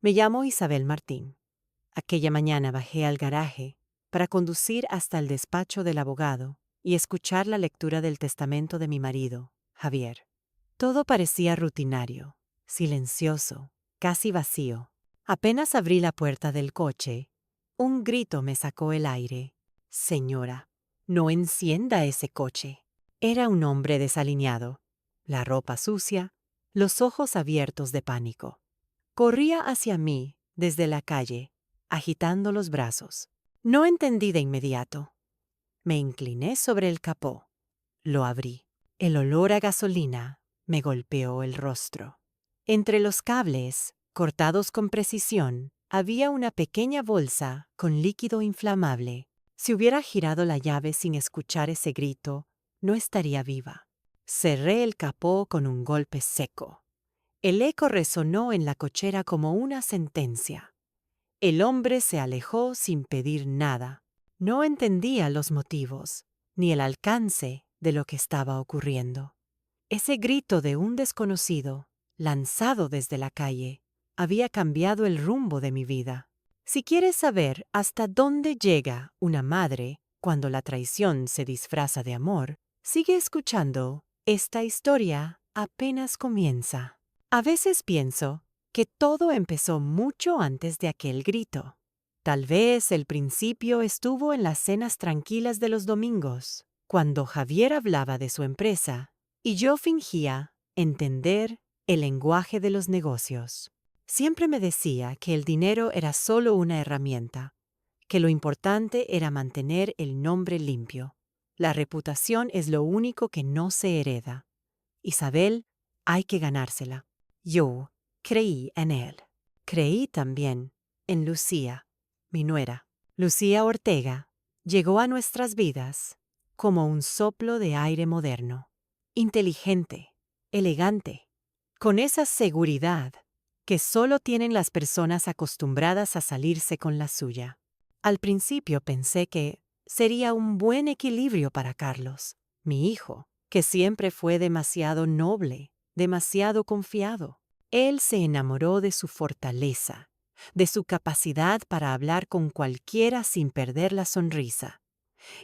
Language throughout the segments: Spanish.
Me llamo Isabel Martín. Aquella mañana bajé al garaje para conducir hasta el despacho del abogado y escuchar la lectura del testamento de mi marido, Javier. Todo parecía rutinario, silencioso, casi vacío. Apenas abrí la puerta del coche, un grito me sacó el aire. Señora, no encienda ese coche. Era un hombre desaliñado, la ropa sucia, los ojos abiertos de pánico. Corría hacia mí desde la calle, agitando los brazos. No entendí de inmediato. Me incliné sobre el capó. Lo abrí. El olor a gasolina me golpeó el rostro. Entre los cables, cortados con precisión, había una pequeña bolsa con líquido inflamable. Si hubiera girado la llave sin escuchar ese grito, no estaría viva. Cerré el capó con un golpe seco. El eco resonó en la cochera como una sentencia. El hombre se alejó sin pedir nada. No entendía los motivos, ni el alcance de lo que estaba ocurriendo. Ese grito de un desconocido, lanzado desde la calle, había cambiado el rumbo de mi vida. Si quieres saber hasta dónde llega una madre cuando la traición se disfraza de amor, sigue escuchando. Esta historia apenas comienza. A veces pienso que todo empezó mucho antes de aquel grito. Tal vez el principio estuvo en las cenas tranquilas de los domingos, cuando Javier hablaba de su empresa y yo fingía entender el lenguaje de los negocios. Siempre me decía que el dinero era solo una herramienta, que lo importante era mantener el nombre limpio. La reputación es lo único que no se hereda. Isabel, hay que ganársela. Yo creí en él. Creí también en Lucía, mi nuera. Lucía Ortega llegó a nuestras vidas como un soplo de aire moderno, inteligente, elegante, con esa seguridad que solo tienen las personas acostumbradas a salirse con la suya. Al principio pensé que sería un buen equilibrio para Carlos, mi hijo, que siempre fue demasiado noble, demasiado confiado. Él se enamoró de su fortaleza, de su capacidad para hablar con cualquiera sin perder la sonrisa.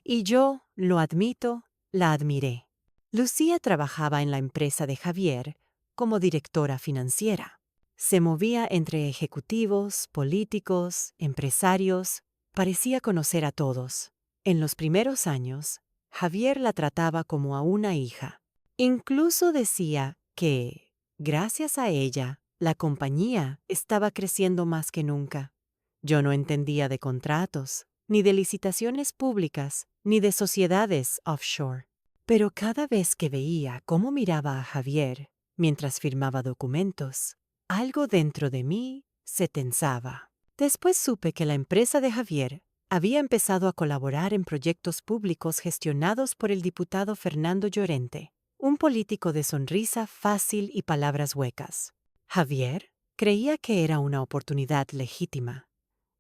Y yo, lo admito, la admiré. Lucía trabajaba en la empresa de Javier como directora financiera. Se movía entre ejecutivos, políticos, empresarios. Parecía conocer a todos. En los primeros años, Javier la trataba como a una hija. Incluso decía que, gracias a ella, la compañía estaba creciendo más que nunca. Yo no entendía de contratos, ni de licitaciones públicas, ni de sociedades offshore. Pero cada vez que veía cómo miraba a Javier mientras firmaba documentos, algo dentro de mí se tensaba. Después supe que la empresa de Javier había empezado a colaborar en proyectos públicos gestionados por el diputado Fernando Llorente, un político de sonrisa fácil y palabras huecas. Javier creía que era una oportunidad legítima.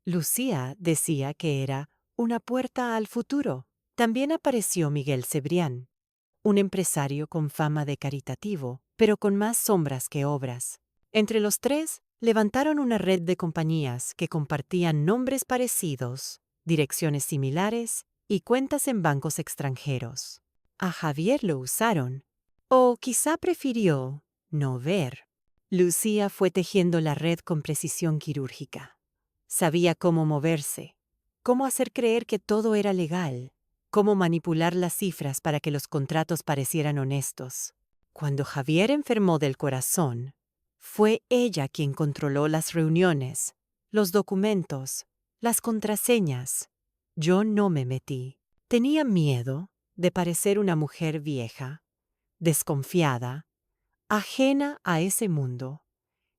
Lucía decía que era una puerta al futuro. También apareció Miguel Cebrián, un empresario con fama de caritativo, pero con más sombras que obras. Entre los tres, levantaron una red de compañías que compartían nombres parecidos, direcciones similares y cuentas en bancos extranjeros. A Javier lo usaron, o quizá prefirió no ver. Lucía fue tejiendo la red con precisión quirúrgica. Sabía cómo moverse, cómo hacer creer que todo era legal, cómo manipular las cifras para que los contratos parecieran honestos. Cuando Javier enfermó del corazón, fue ella quien controló las reuniones, los documentos, las contraseñas. Yo no me metí. Tenía miedo de parecer una mujer vieja, desconfiada, ajena a ese mundo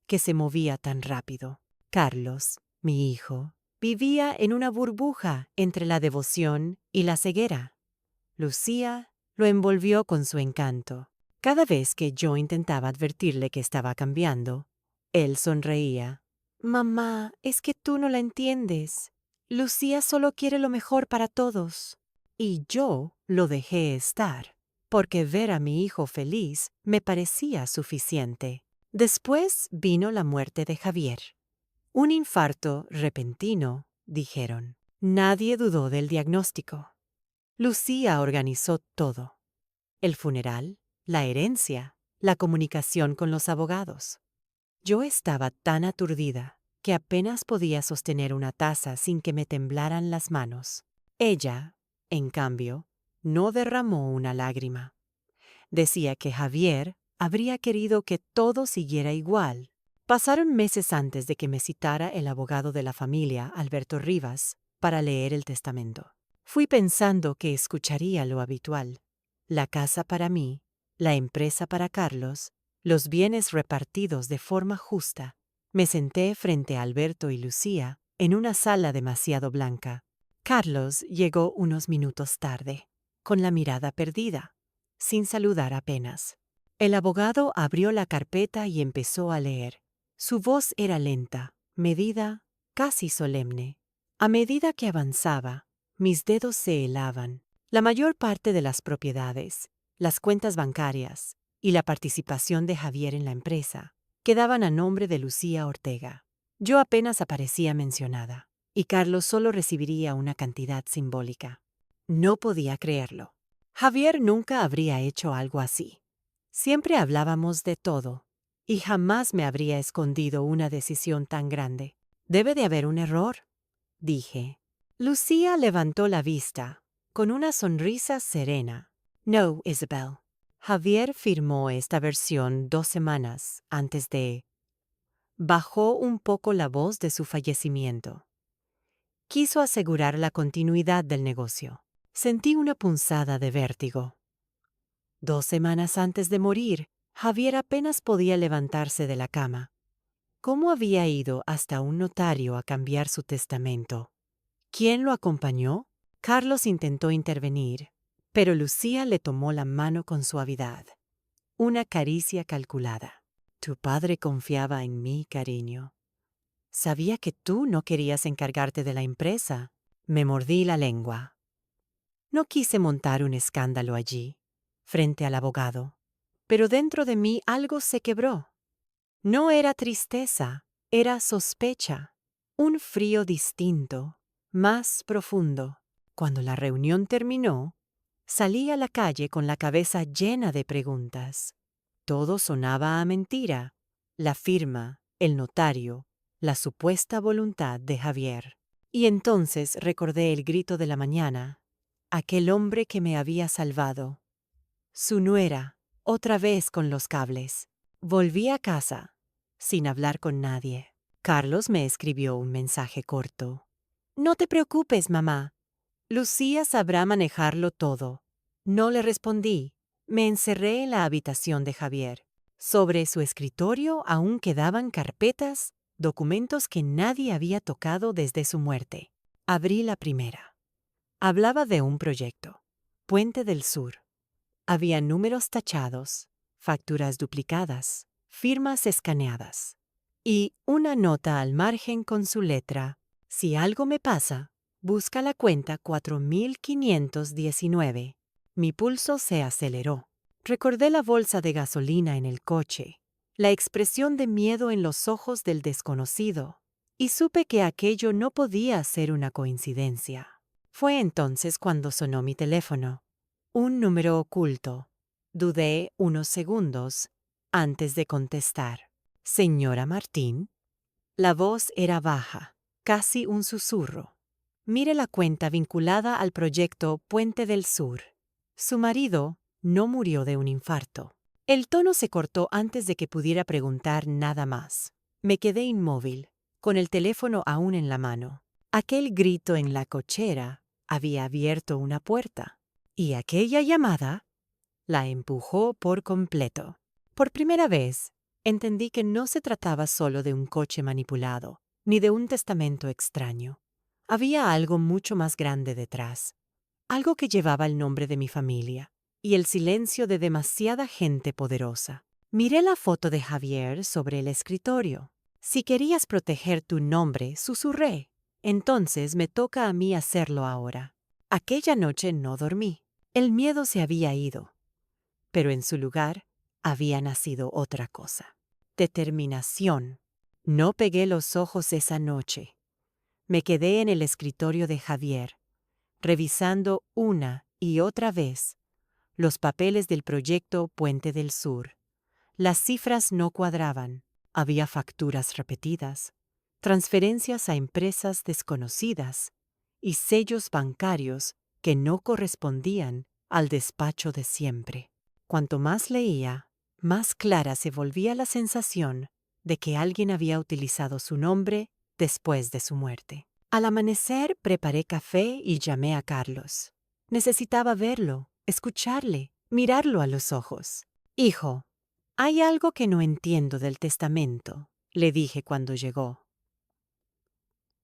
que se movía tan rápido. Carlos, mi hijo, vivía en una burbuja entre la devoción y la ceguera. Lucía lo envolvió con su encanto. Cada vez que yo intentaba advertirle que estaba cambiando, él sonreía. Mamá, es que tú no la entiendes. Lucía solo quiere lo mejor para todos. Y yo lo dejé estar, porque ver a mi hijo feliz me parecía suficiente. Después vino la muerte de Javier. Un infarto repentino, dijeron. Nadie dudó del diagnóstico. Lucía organizó todo: el funeral, la herencia, la comunicación con los abogados. Yo estaba tan aturdida que apenas podía sostener una taza sin que me temblaran las manos. Ella, en cambio, no derramó una lágrima. Decía que Javier habría querido que todo siguiera igual. Pasaron meses antes de que me citara el abogado de la familia, Alberto Rivas, para leer el testamento. Fui pensando que escucharía lo habitual: la casa para mí, la empresa para Carlos, los bienes repartidos de forma justa. Me senté frente a Alberto y Lucía en una sala demasiado blanca. Carlos llegó unos minutos tarde, con la mirada perdida, sin saludar apenas. El abogado abrió la carpeta y empezó a leer. Su voz era lenta, medida, casi solemne. A medida que avanzaba, mis dedos se helaban. La mayor parte de las propiedades, las cuentas bancarias y la participación de Javier en la empresa quedaban a nombre de Lucía Ortega. Yo apenas aparecía mencionada, y Carlos solo recibiría una cantidad simbólica. No podía creerlo. Javier nunca habría hecho algo así. Siempre hablábamos de todo, y jamás me habría escondido una decisión tan grande. Debe de haber un error, dije. Lucía levantó la vista, con una sonrisa serena. No, Isabel. Javier firmó esta versión 2 semanas antes de... Bajó un poco la voz de su fallecimiento. Quiso asegurar la continuidad del negocio. Sentí una punzada de vértigo. 2 semanas antes de morir, Javier apenas podía levantarse de la cama. ¿Cómo había ido hasta un notario a cambiar su testamento? ¿Quién lo acompañó? Carlos intentó intervenir, pero Lucía le tomó la mano con suavidad. Una caricia calculada. Tu padre confiaba en mí, cariño. Sabía que tú no querías encargarte de la empresa. Me mordí la lengua. No quise montar un escándalo allí, frente al abogado, pero dentro de mí algo se quebró. No era tristeza, era sospecha, un frío distinto, más profundo. Cuando la reunión terminó, salí a la calle con la cabeza llena de preguntas. Todo sonaba a mentira: la firma, el notario, la supuesta voluntad de Javier. Y entonces recordé el grito de la mañana, aquel hombre que me había salvado. Su nuera, otra vez con los cables. Volví a casa, sin hablar con nadie. Carlos me escribió un mensaje corto. No te preocupes, mamá. Lucía sabrá manejarlo todo. No le respondí. Me encerré en la habitación de Javier. Sobre su escritorio aún quedaban carpetas, documentos que nadie había tocado desde su muerte. Abrí la primera. Hablaba de un proyecto: Puente del Sur. Había números tachados, facturas duplicadas, firmas escaneadas y una nota al margen con su letra: si algo me pasa, busca la cuenta 4519. Mi pulso se aceleró. Recordé la bolsa de gasolina en el coche, la expresión de miedo en los ojos del desconocido, y supe que aquello no podía ser una coincidencia. Fue entonces cuando sonó mi teléfono. Un número oculto. Dudé unos segundos antes de contestar. ¿Señora Martín? La voz era baja, casi un susurro. Mire la cuenta vinculada al proyecto Puente del Sur. Su marido no murió de un infarto. El tono se cortó antes de que pudiera preguntar nada más. Me quedé inmóvil, con el teléfono aún en la mano. Aquel grito en la cochera había abierto una puerta, y aquella llamada la empujó por completo. Por primera vez, entendí que no se trataba solo de un coche manipulado, ni de un testamento extraño. Había algo mucho más grande detrás, algo que llevaba el nombre de mi familia y el silencio de demasiada gente poderosa. Miré la foto de Javier sobre el escritorio. Si querías proteger tu nombre, susurré. Entonces me toca a mí hacerlo ahora. Aquella noche no dormí. El miedo se había ido, pero en su lugar había nacido otra cosa: determinación. No pegué los ojos esa noche. Me quedé en el escritorio de Javier, revisando una y otra vez los papeles del proyecto Puente del Sur. Las cifras no cuadraban. Había facturas repetidas, transferencias a empresas desconocidas y sellos bancarios que no correspondían al despacho de siempre. Cuanto más leía, más clara se volvía la sensación de que alguien había utilizado su nombre después de su muerte. Al amanecer preparé café y llamé a Carlos. Necesitaba verlo, escucharle, mirarlo a los ojos. Hijo, hay algo que no entiendo del testamento, le dije cuando llegó.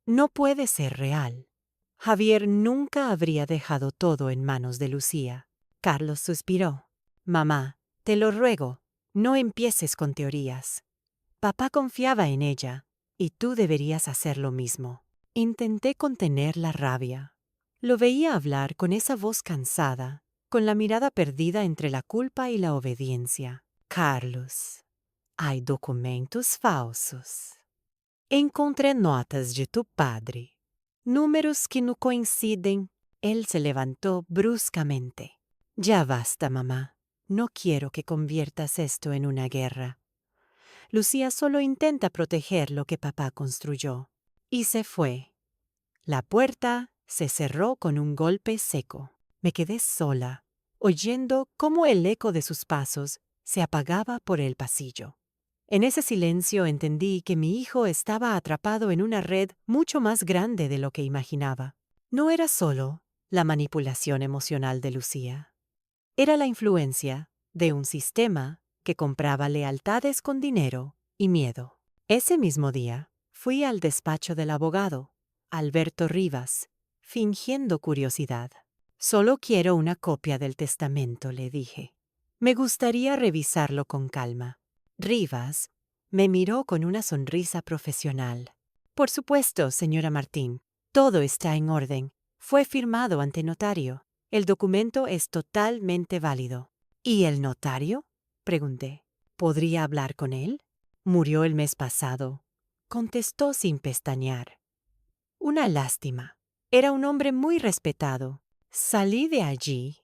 No puede ser real. Javier nunca habría dejado todo en manos de Lucía. Carlos suspiró. Mamá, te lo ruego, no empieces con teorías. Papá confiaba en ella, y tú deberías hacer lo mismo. Intenté contener la rabia. Lo veía hablar con esa voz cansada, con la mirada perdida entre la culpa y la obediencia. Carlos, hay documentos falsos. Encontré notas de tu padre. Números que no coinciden. Él se levantó bruscamente. Ya basta, mamá. No quiero que conviertas esto en una guerra. Lucía solo intenta proteger lo que papá construyó. Y se fue. La puerta se cerró con un golpe seco. Me quedé sola, oyendo cómo el eco de sus pasos se apagaba por el pasillo. En ese silencio entendí que mi hijo estaba atrapado en una red mucho más grande de lo que imaginaba. No era solo la manipulación emocional de Lucía. Era la influencia de un sistema que compraba lealtades con dinero y miedo. Ese mismo día, fui al despacho del abogado, Alberto Rivas, fingiendo curiosidad. Solo quiero una copia del testamento, le dije. Me gustaría revisarlo con calma. Rivas me miró con una sonrisa profesional. Por supuesto, señora Martín, todo está en orden. Fue firmado ante notario. El documento es totalmente válido. ¿Y el notario? Pregunté. ¿Podría hablar con él? Murió el mes pasado, contestó sin pestañear. Una lástima. Era un hombre muy respetado. Salí de allí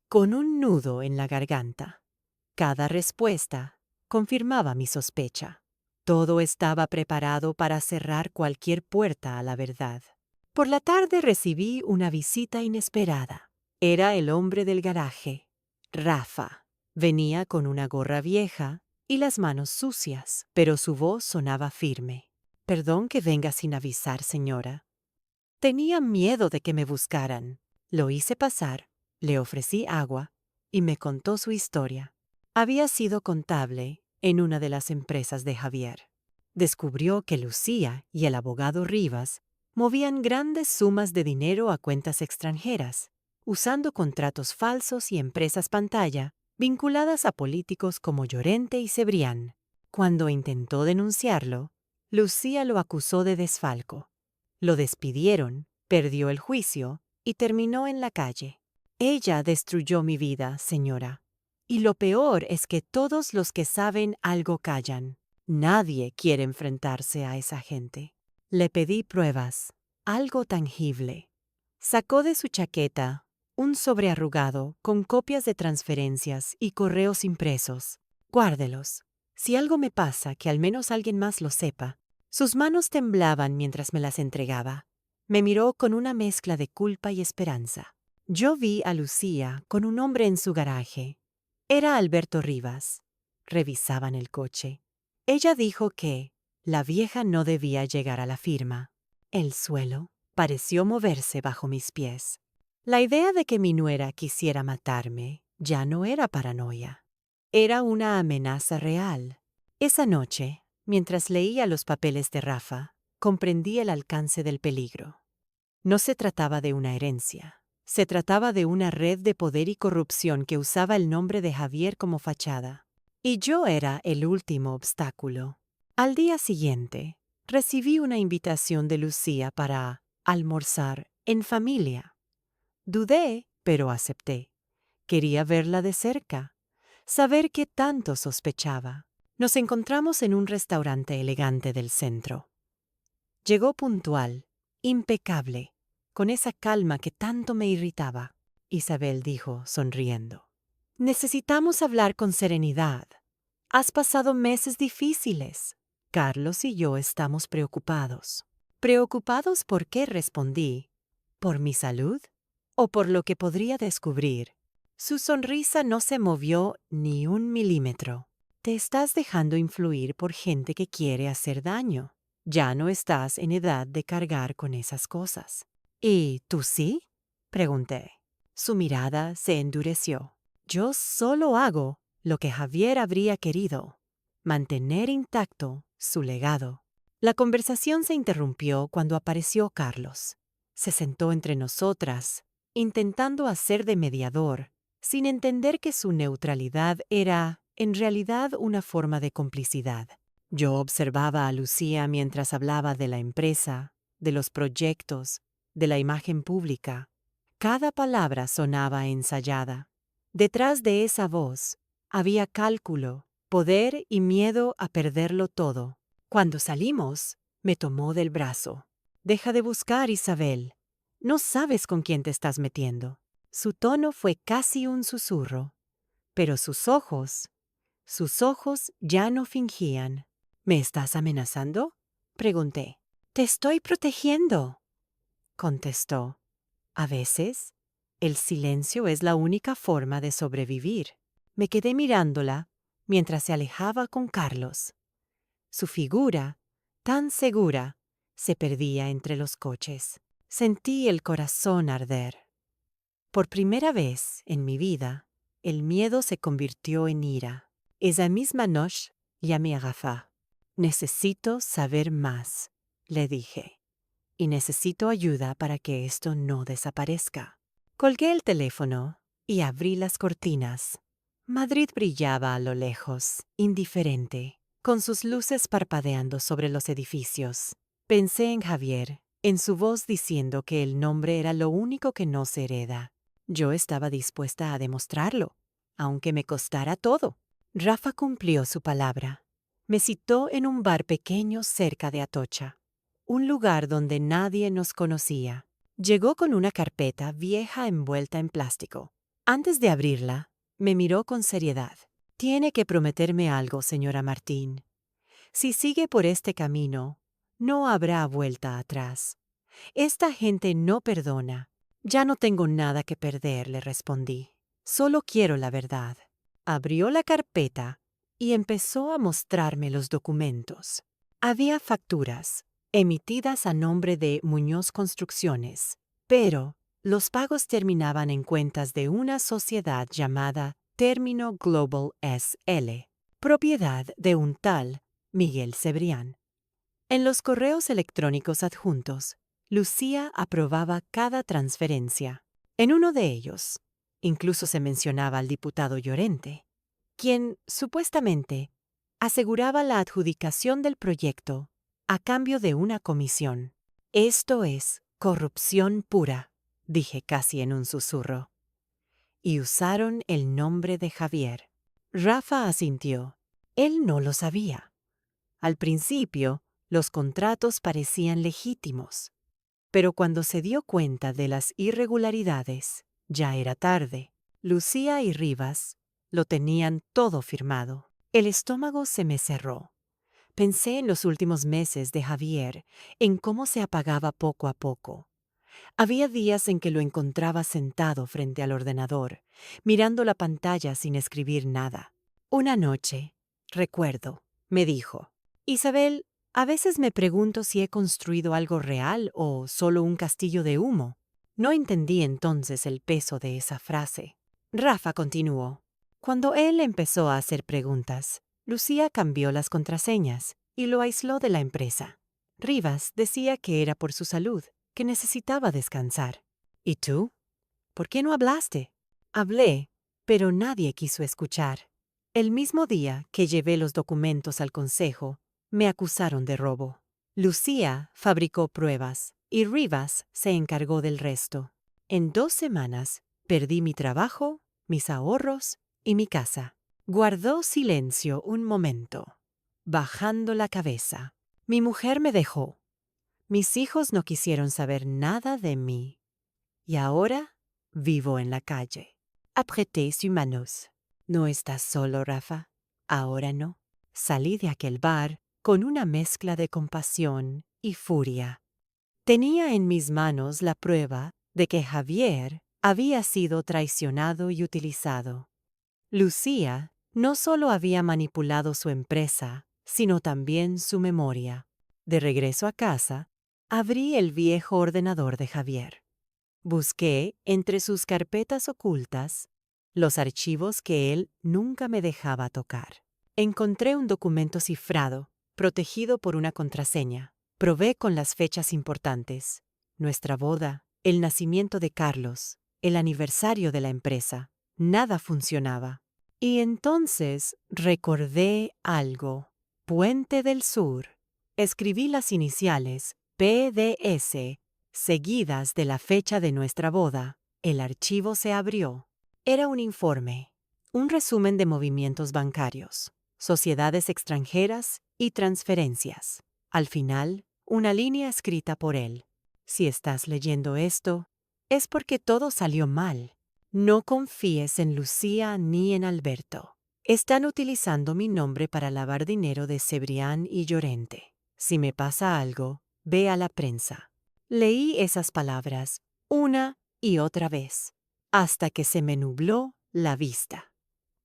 con un nudo en la garganta. Cada respuesta confirmaba mi sospecha. Todo estaba preparado para cerrar cualquier puerta a la verdad. Por la tarde recibí una visita inesperada. Era el hombre del garaje, Rafa. Venía con una gorra vieja y las manos sucias, pero su voz sonaba firme. Perdón que venga sin avisar, señora. Tenía miedo de que me buscaran. Lo hice pasar, le ofrecí agua y me contó su historia. Había sido contable en una de las empresas de Javier. Descubrió que Lucía y el abogado Rivas movían grandes sumas de dinero a cuentas extranjeras, usando contratos falsos y empresas pantalla vinculadas a políticos como Llorente y Cebrián. Cuando intentó denunciarlo, Lucía lo acusó de desfalco. Lo despidieron, perdió el juicio y terminó en la calle. Ella destruyó mi vida, señora. Y lo peor es que todos los que saben algo callan. Nadie quiere enfrentarse a esa gente. Le pedí pruebas, algo tangible. Sacó de su chaqueta un sobre arrugado con copias de transferencias y correos impresos. Guárdelos. Si algo me pasa, que al menos alguien más lo sepa. Sus manos temblaban mientras me las entregaba. Me miró con una mezcla de culpa y esperanza. Yo vi a Lucía con un hombre en su garaje. Era Alberto Rivas. Revisaban el coche. Ella dijo que la vieja no debía llegar a la firma. El suelo pareció moverse bajo mis pies. La idea de que mi nuera quisiera matarme ya no era paranoia. Era una amenaza real. Esa noche, mientras leía los papeles de Rafa, comprendí el alcance del peligro. No se trataba de una herencia. Se trataba de una red de poder y corrupción que usaba el nombre de Javier como fachada. Y yo era el último obstáculo. Al día siguiente, recibí una invitación de Lucía para almorzar en familia. Dudé, pero acepté. Quería verla de cerca, saber qué tanto sospechaba. Nos encontramos en un restaurante elegante del centro. Llegó puntual, impecable, con esa calma que tanto me irritaba. Isabel dijo, sonriendo. Necesitamos hablar con serenidad. Has pasado meses difíciles. Carlos y yo estamos preocupados. ¿Preocupados por qué? Respondí. ¿Por mi salud? ¿O por lo que podría descubrir? Su sonrisa no se movió ni un milímetro. Te estás dejando influir por gente que quiere hacer daño. Ya no estás en edad de cargar con esas cosas. ¿Y tú sí? Pregunté. Su mirada se endureció. Yo solo hago lo que Javier habría querido, mantener intacto su legado. La conversación se interrumpió cuando apareció Carlos. Se sentó entre nosotras, intentando hacer de mediador, sin entender que su neutralidad era, en realidad, una forma de complicidad. Yo observaba a Lucía mientras hablaba de la empresa, de los proyectos, de la imagen pública. Cada palabra sonaba ensayada. Detrás de esa voz había cálculo, poder y miedo a perderlo todo. Cuando salimos, me tomó del brazo. Deja de buscar, Isabel. No sabes con quién te estás metiendo. Su tono fue casi un susurro, pero sus ojos ya no fingían. ¿Me estás amenazando? Pregunté. Te estoy protegiendo, contestó. A veces, el silencio es la única forma de sobrevivir. Me quedé mirándola mientras se alejaba con Carlos. Su figura, tan segura, se perdía entre los coches. Sentí el corazón arder. Por primera vez en mi vida, el miedo se convirtió en ira. Esa misma noche llamé a Rafa. Necesito saber más, le dije. Y necesito ayuda para que esto no desaparezca. Colgué el teléfono y abrí las cortinas. Madrid brillaba a lo lejos, indiferente, con sus luces parpadeando sobre los edificios. Pensé en Javier, en su voz diciendo que el nombre era lo único que no se hereda. Yo estaba dispuesta a demostrarlo, aunque me costara todo. Rafa cumplió su palabra. Me citó en un bar pequeño cerca de Atocha, un lugar donde nadie nos conocía. Llegó con una carpeta vieja envuelta en plástico. Antes de abrirla, me miró con seriedad. Tiene que prometerme algo, señora Martín. Si sigue por este camino, no habrá vuelta atrás. Esta gente no perdona. Ya no tengo nada que perder, le respondí. Solo quiero la verdad. Abrió la carpeta y empezó a mostrarme los documentos. Había facturas, emitidas a nombre de Muñoz Construcciones, pero los pagos terminaban en cuentas de una sociedad llamada Término Global S.L., propiedad de un tal Miguel Cebrián. En los correos electrónicos adjuntos, Lucía aprobaba cada transferencia. En uno de ellos, incluso se mencionaba al diputado Llorente, quien, supuestamente, aseguraba la adjudicación del proyecto a cambio de una comisión. Esto es corrupción pura, dije casi en un susurro. Y usaron el nombre de Javier. Rafa asintió. Él no lo sabía. Al principio, los contratos parecían legítimos, pero cuando se dio cuenta de las irregularidades, ya era tarde. Lucía y Rivas lo tenían todo firmado. El estómago se me cerró. Pensé en los últimos meses de Javier, en cómo se apagaba poco a poco. Había días en que lo encontraba sentado frente al ordenador, mirando la pantalla sin escribir nada. Una noche, recuerdo, me dijo: Isabel, a veces me pregunto si he construido algo real o solo un castillo de humo. No entendí entonces el peso de esa frase. Rafa continuó. Cuando él empezó a hacer preguntas, Lucía cambió las contraseñas y lo aisló de la empresa. Rivas decía que era por su salud, que necesitaba descansar. ¿Y tú? ¿Por qué no hablaste? Hablé, pero nadie quiso escuchar. El mismo día que llevé los documentos al consejo, me acusaron de robo. Lucía fabricó pruebas y Rivas se encargó del resto. En 2 semanas perdí mi trabajo, mis ahorros y mi casa. Guardó silencio un momento, bajando la cabeza. Mi mujer me dejó. Mis hijos no quisieron saber nada de mí. Y ahora vivo en la calle. Apreté sus manos. ¿No estás solo, Rafa? Ahora no. Salí de aquel bar con una mezcla de compasión y furia. Tenía en mis manos la prueba de que Javier había sido traicionado y utilizado. Lucía no solo había manipulado su empresa, sino también su memoria. De regreso a casa, abrí el viejo ordenador de Javier. Busqué entre sus carpetas ocultas los archivos que él nunca me dejaba tocar. Encontré un documento cifrado, protegido por una contraseña. Probé con las fechas importantes: nuestra boda, el nacimiento de Carlos, el aniversario de la empresa. Nada funcionaba. Y entonces recordé algo. Puente del Sur. Escribí las iniciales PDS seguidas de la fecha de nuestra boda. El archivo se abrió. Era un informe, un resumen de movimientos bancarios, sociedades extranjeras y transferencias. Al final, una línea escrita por él. Si estás leyendo esto, es porque todo salió mal. No confíes en Lucía ni en Alberto. Están utilizando mi nombre para lavar dinero de Cebrián y Llorente. Si me pasa algo, ve a la prensa. Leí esas palabras una y otra vez, hasta que se me nubló la vista.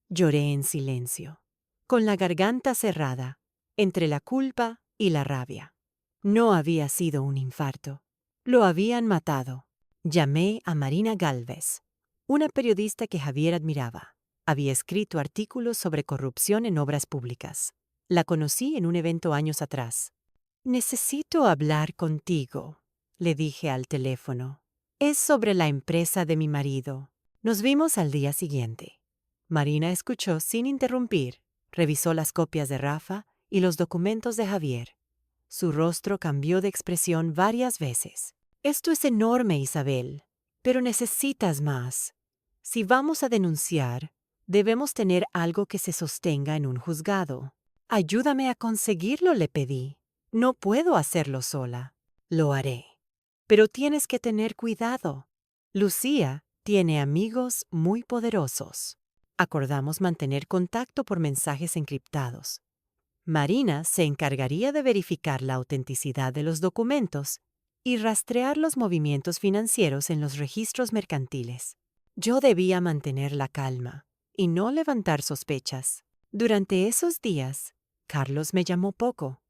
Lloré en silencio, con la garganta cerrada, entre la culpa y la rabia. No había sido un infarto. Lo habían matado. Llamé a Marina Gálvez, una periodista que Javier admiraba. Había escrito artículos sobre corrupción en obras públicas. La conocí en un evento años atrás. «Necesito hablar contigo», le dije al teléfono. «Es sobre la empresa de mi marido». Nos vimos al día siguiente. Marina escuchó sin interrumpir, revisó las copias de Rafa y los documentos de Javier. Su rostro cambió de expresión varias veces. «Esto es enorme, Isabel, pero necesitas más. Si vamos a denunciar, debemos tener algo que se sostenga en un juzgado. Ayúdame a conseguirlo», le pedí. «No puedo hacerlo sola». «Lo haré. Pero tienes que tener cuidado. Lucía tiene amigos muy poderosos». Acordamos mantener contacto por mensajes encriptados. Marina se encargaría de verificar la autenticidad de los documentos y rastrear los movimientos financieros en los registros mercantiles. Yo debía mantener la calma y no levantar sospechas. Durante esos días, Carlos me llamó poco.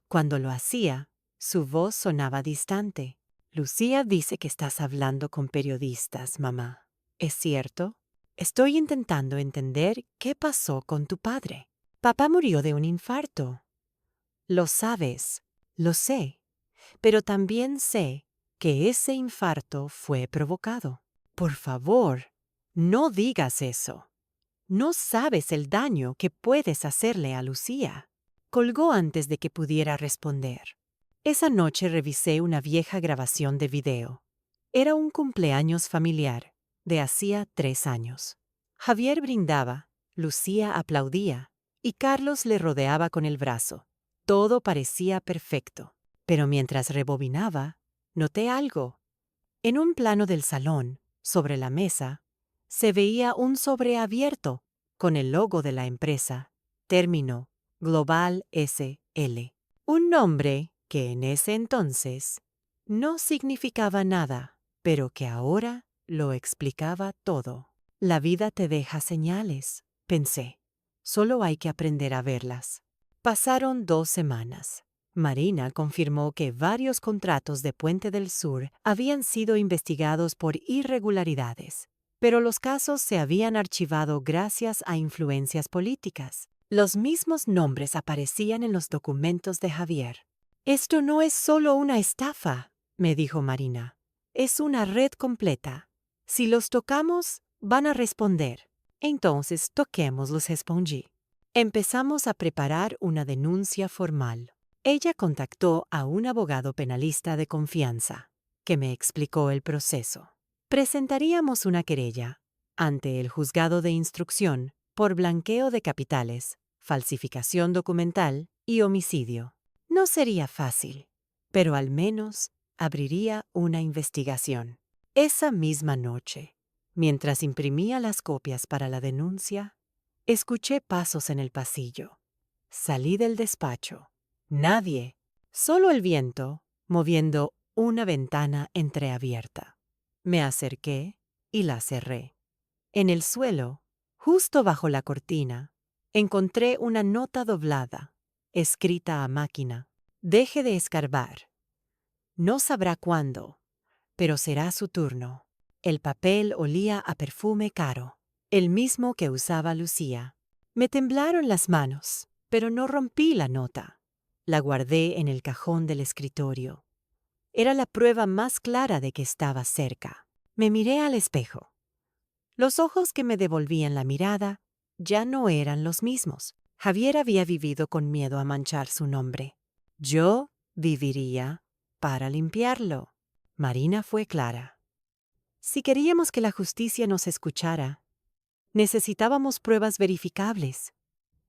Cuando lo hacía, su voz sonaba distante. «Lucía dice que estás hablando con periodistas, mamá. ¿Es cierto? Estoy intentando entender qué pasó con tu padre. Papá murió de un infarto». «Lo sabes, lo sé, pero también sé que ese infarto fue provocado. Por favor, no digas eso. No sabes el daño que puedes hacerle a Lucía». Colgó antes de que pudiera responder. Esa noche revisé una vieja grabación de video. Era un cumpleaños familiar, de hacía 3 años. Javier brindaba, Lucía aplaudía, y Carlos le rodeaba con el brazo. Todo parecía perfecto. Pero mientras rebobinaba, noté algo. En un plano del salón, sobre la mesa, se veía un sobre abierto con el logo de la empresa, término Global SL. Un nombre que en ese entonces no significaba nada, pero que ahora lo explicaba todo. La vida te deja señales, pensé. Solo hay que aprender a verlas. Pasaron 2 semanas. Marina confirmó que varios contratos de Puente del Sur habían sido investigados por irregularidades, pero los casos se habían archivado gracias a influencias políticas. Los mismos nombres aparecían en los documentos de Javier. «Esto no es solo una estafa», me dijo Marina. «Es una red completa. Si los tocamos, van a responder. Entonces toquémoslos», respondí. Empezamos a preparar una denuncia formal. Ella contactó a un abogado penalista de confianza, que me explicó el proceso. Presentaríamos una querella ante el juzgado de instrucción por blanqueo de capitales, falsificación documental y homicidio. No sería fácil, pero al menos abriría una investigación. Esa misma noche, mientras imprimía las copias para la denuncia, escuché pasos en el pasillo. Salí del despacho. Nadie, solo el viento, moviendo una ventana entreabierta. Me acerqué y la cerré. En el suelo, justo bajo la cortina, encontré una nota doblada, escrita a máquina. Deje de escarbar. No sabrá cuándo, pero será su turno. El papel olía a perfume caro, el mismo que usaba Lucía. Me temblaron las manos, pero no rompí la nota. La guardé en el cajón del escritorio. Era la prueba más clara de que estaba cerca. Me miré al espejo. Los ojos que me devolvían la mirada ya no eran los mismos. Javier había vivido con miedo a manchar su nombre. Yo viviría para limpiarlo. Marina fue clara. Si queríamos que la justicia nos escuchara, necesitábamos pruebas verificables,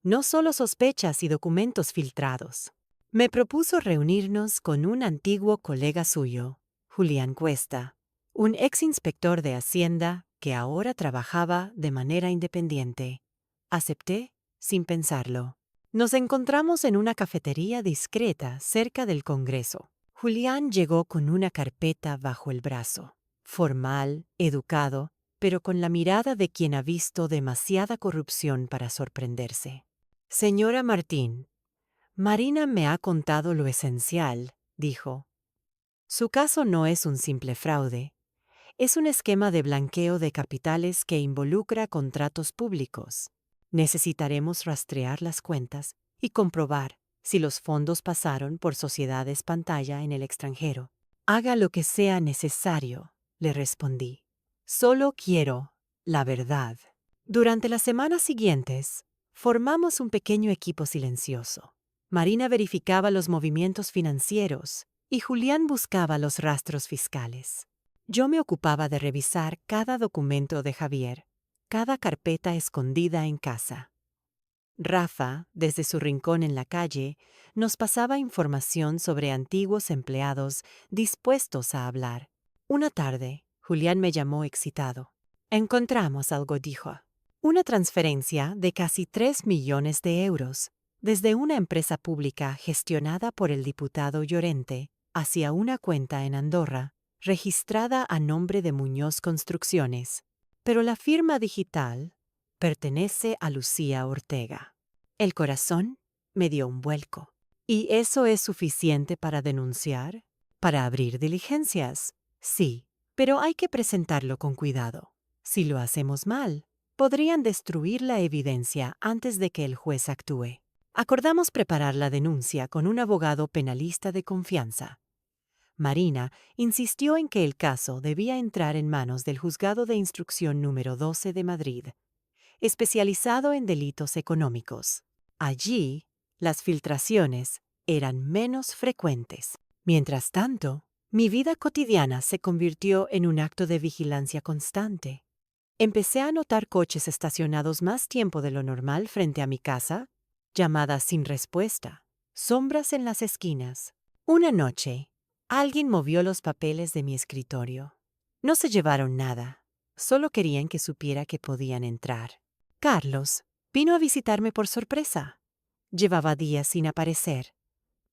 no solo sospechas y documentos filtrados. Me propuso reunirnos con un antiguo colega suyo, Julián Cuesta, un ex inspector de Hacienda que ahora trabajaba de manera independiente. Acepté sin pensarlo. Nos encontramos en una cafetería discreta cerca del Congreso. Julián llegó con una carpeta bajo el brazo, formal, educado, pero con la mirada de quien ha visto demasiada corrupción para sorprenderse. Señora Martín, Marina me ha contado lo esencial, dijo. Su caso no es un simple fraude. Es un esquema de blanqueo de capitales que involucra contratos públicos. Necesitaremos rastrear las cuentas y comprobar si los fondos pasaron por sociedades pantalla en el extranjero. Haga lo que sea necesario, le respondí. Solo quiero la verdad. Durante las semanas siguientes, formamos un pequeño equipo silencioso. Marina verificaba los movimientos financieros y Julián buscaba los rastros fiscales. Yo me ocupaba de revisar cada documento de Javier, cada carpeta escondida en casa. Rafa, desde su rincón en la calle, nos pasaba información sobre antiguos empleados dispuestos a hablar. Una tarde, Julián me llamó excitado. Encontramos algo, dijo. Una transferencia de casi 3 millones de euros, desde una empresa pública gestionada por el diputado Llorente, hacia una cuenta en Andorra, registrada a nombre de Muñoz Construcciones. Pero la firma digital pertenece a Lucía Ortega. El corazón me dio un vuelco. ¿Y eso es suficiente para denunciar? ¿Para abrir diligencias? Sí, pero hay que presentarlo con cuidado. Si lo hacemos mal, podrían destruir la evidencia antes de que el juez actúe. Acordamos preparar la denuncia con un abogado penalista de confianza. Marina insistió en que el caso debía entrar en manos del Juzgado de Instrucción número 12 de Madrid, especializado en delitos económicos. Allí, las filtraciones eran menos frecuentes. Mientras tanto, mi vida cotidiana se convirtió en un acto de vigilancia constante. Empecé a notar coches estacionados más tiempo de lo normal frente a mi casa, llamadas sin respuesta, sombras en las esquinas. Una noche, alguien movió los papeles de mi escritorio. No se llevaron nada, solo querían que supiera que podían entrar. Carlos vino a visitarme por sorpresa. Llevaba días sin aparecer.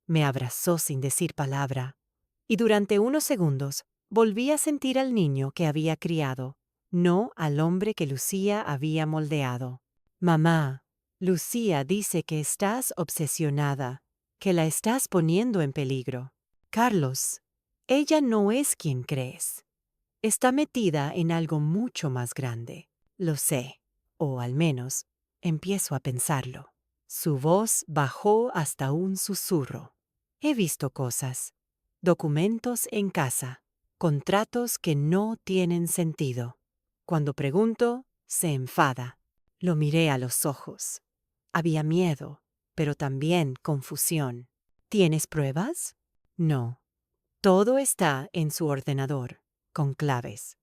Me abrazó sin decir palabra, y durante unos segundos volví a sentir al niño que había criado, no al hombre que Lucía había moldeado. Mamá, Lucía dice que estás obsesionada, que la estás poniendo en peligro. Carlos, ella no es quien crees. Está metida en algo mucho más grande. Lo sé, o al menos, empiezo a pensarlo. Su voz bajó hasta un susurro. He visto cosas, documentos en casa, contratos que no tienen sentido. Cuando pregunto, se enfada. Lo miré a los ojos. Había miedo, pero también confusión. ¿Tienes pruebas? No. Todo está en su ordenador, con claves.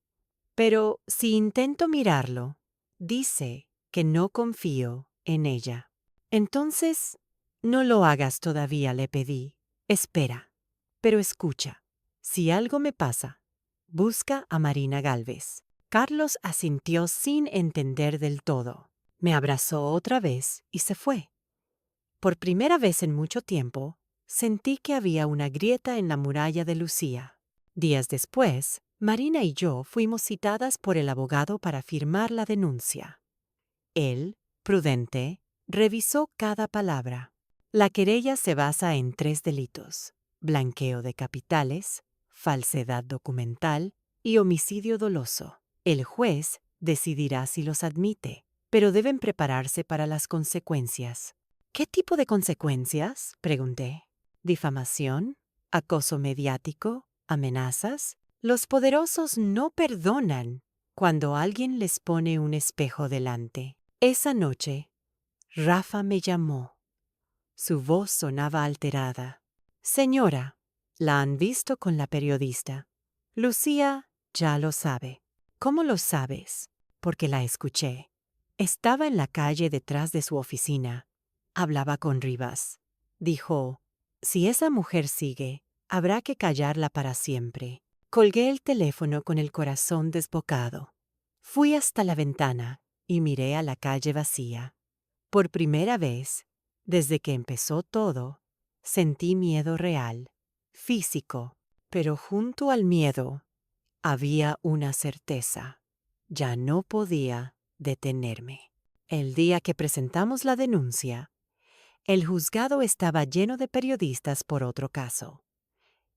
Pero si intento mirarlo, dice que no confío en ella. Entonces, no lo hagas todavía, le pedí. Espera. Pero escucha. Si algo me pasa, busca a Marina Gálvez. Carlos asintió sin entender del todo. Me abrazó otra vez y se fue. Por primera vez en mucho tiempo, sentí que había una grieta en la muralla de Lucía. Días después, Marina y yo fuimos citadas por el abogado para firmar la denuncia. Él, prudente, revisó cada palabra. La querella se basa en 3 delitos: blanqueo de capitales, falsedad documental y homicidio doloso. El juez decidirá si los admite, pero deben prepararse para las consecuencias. ¿Qué tipo de consecuencias?, pregunté. ¿Difamación? ¿Acoso mediático? ¿Amenazas? Los poderosos no perdonan cuando alguien les pone un espejo delante. Esa noche, Rafa me llamó. Su voz sonaba alterada. Señora, la han visto con la periodista. Lucía ya lo sabe. ¿Cómo lo sabes? Porque la escuché. Estaba en la calle detrás de su oficina. Hablaba con Rivas. Dijo, si esa mujer sigue, habrá que callarla para siempre. Colgué el teléfono con el corazón desbocado. Fui hasta la ventana y miré a la calle vacía. Por primera vez, desde que empezó todo, sentí miedo real, físico, pero junto al miedo había una certeza. Ya no podía detenerme. El día que presentamos la denuncia, el juzgado estaba lleno de periodistas por otro caso.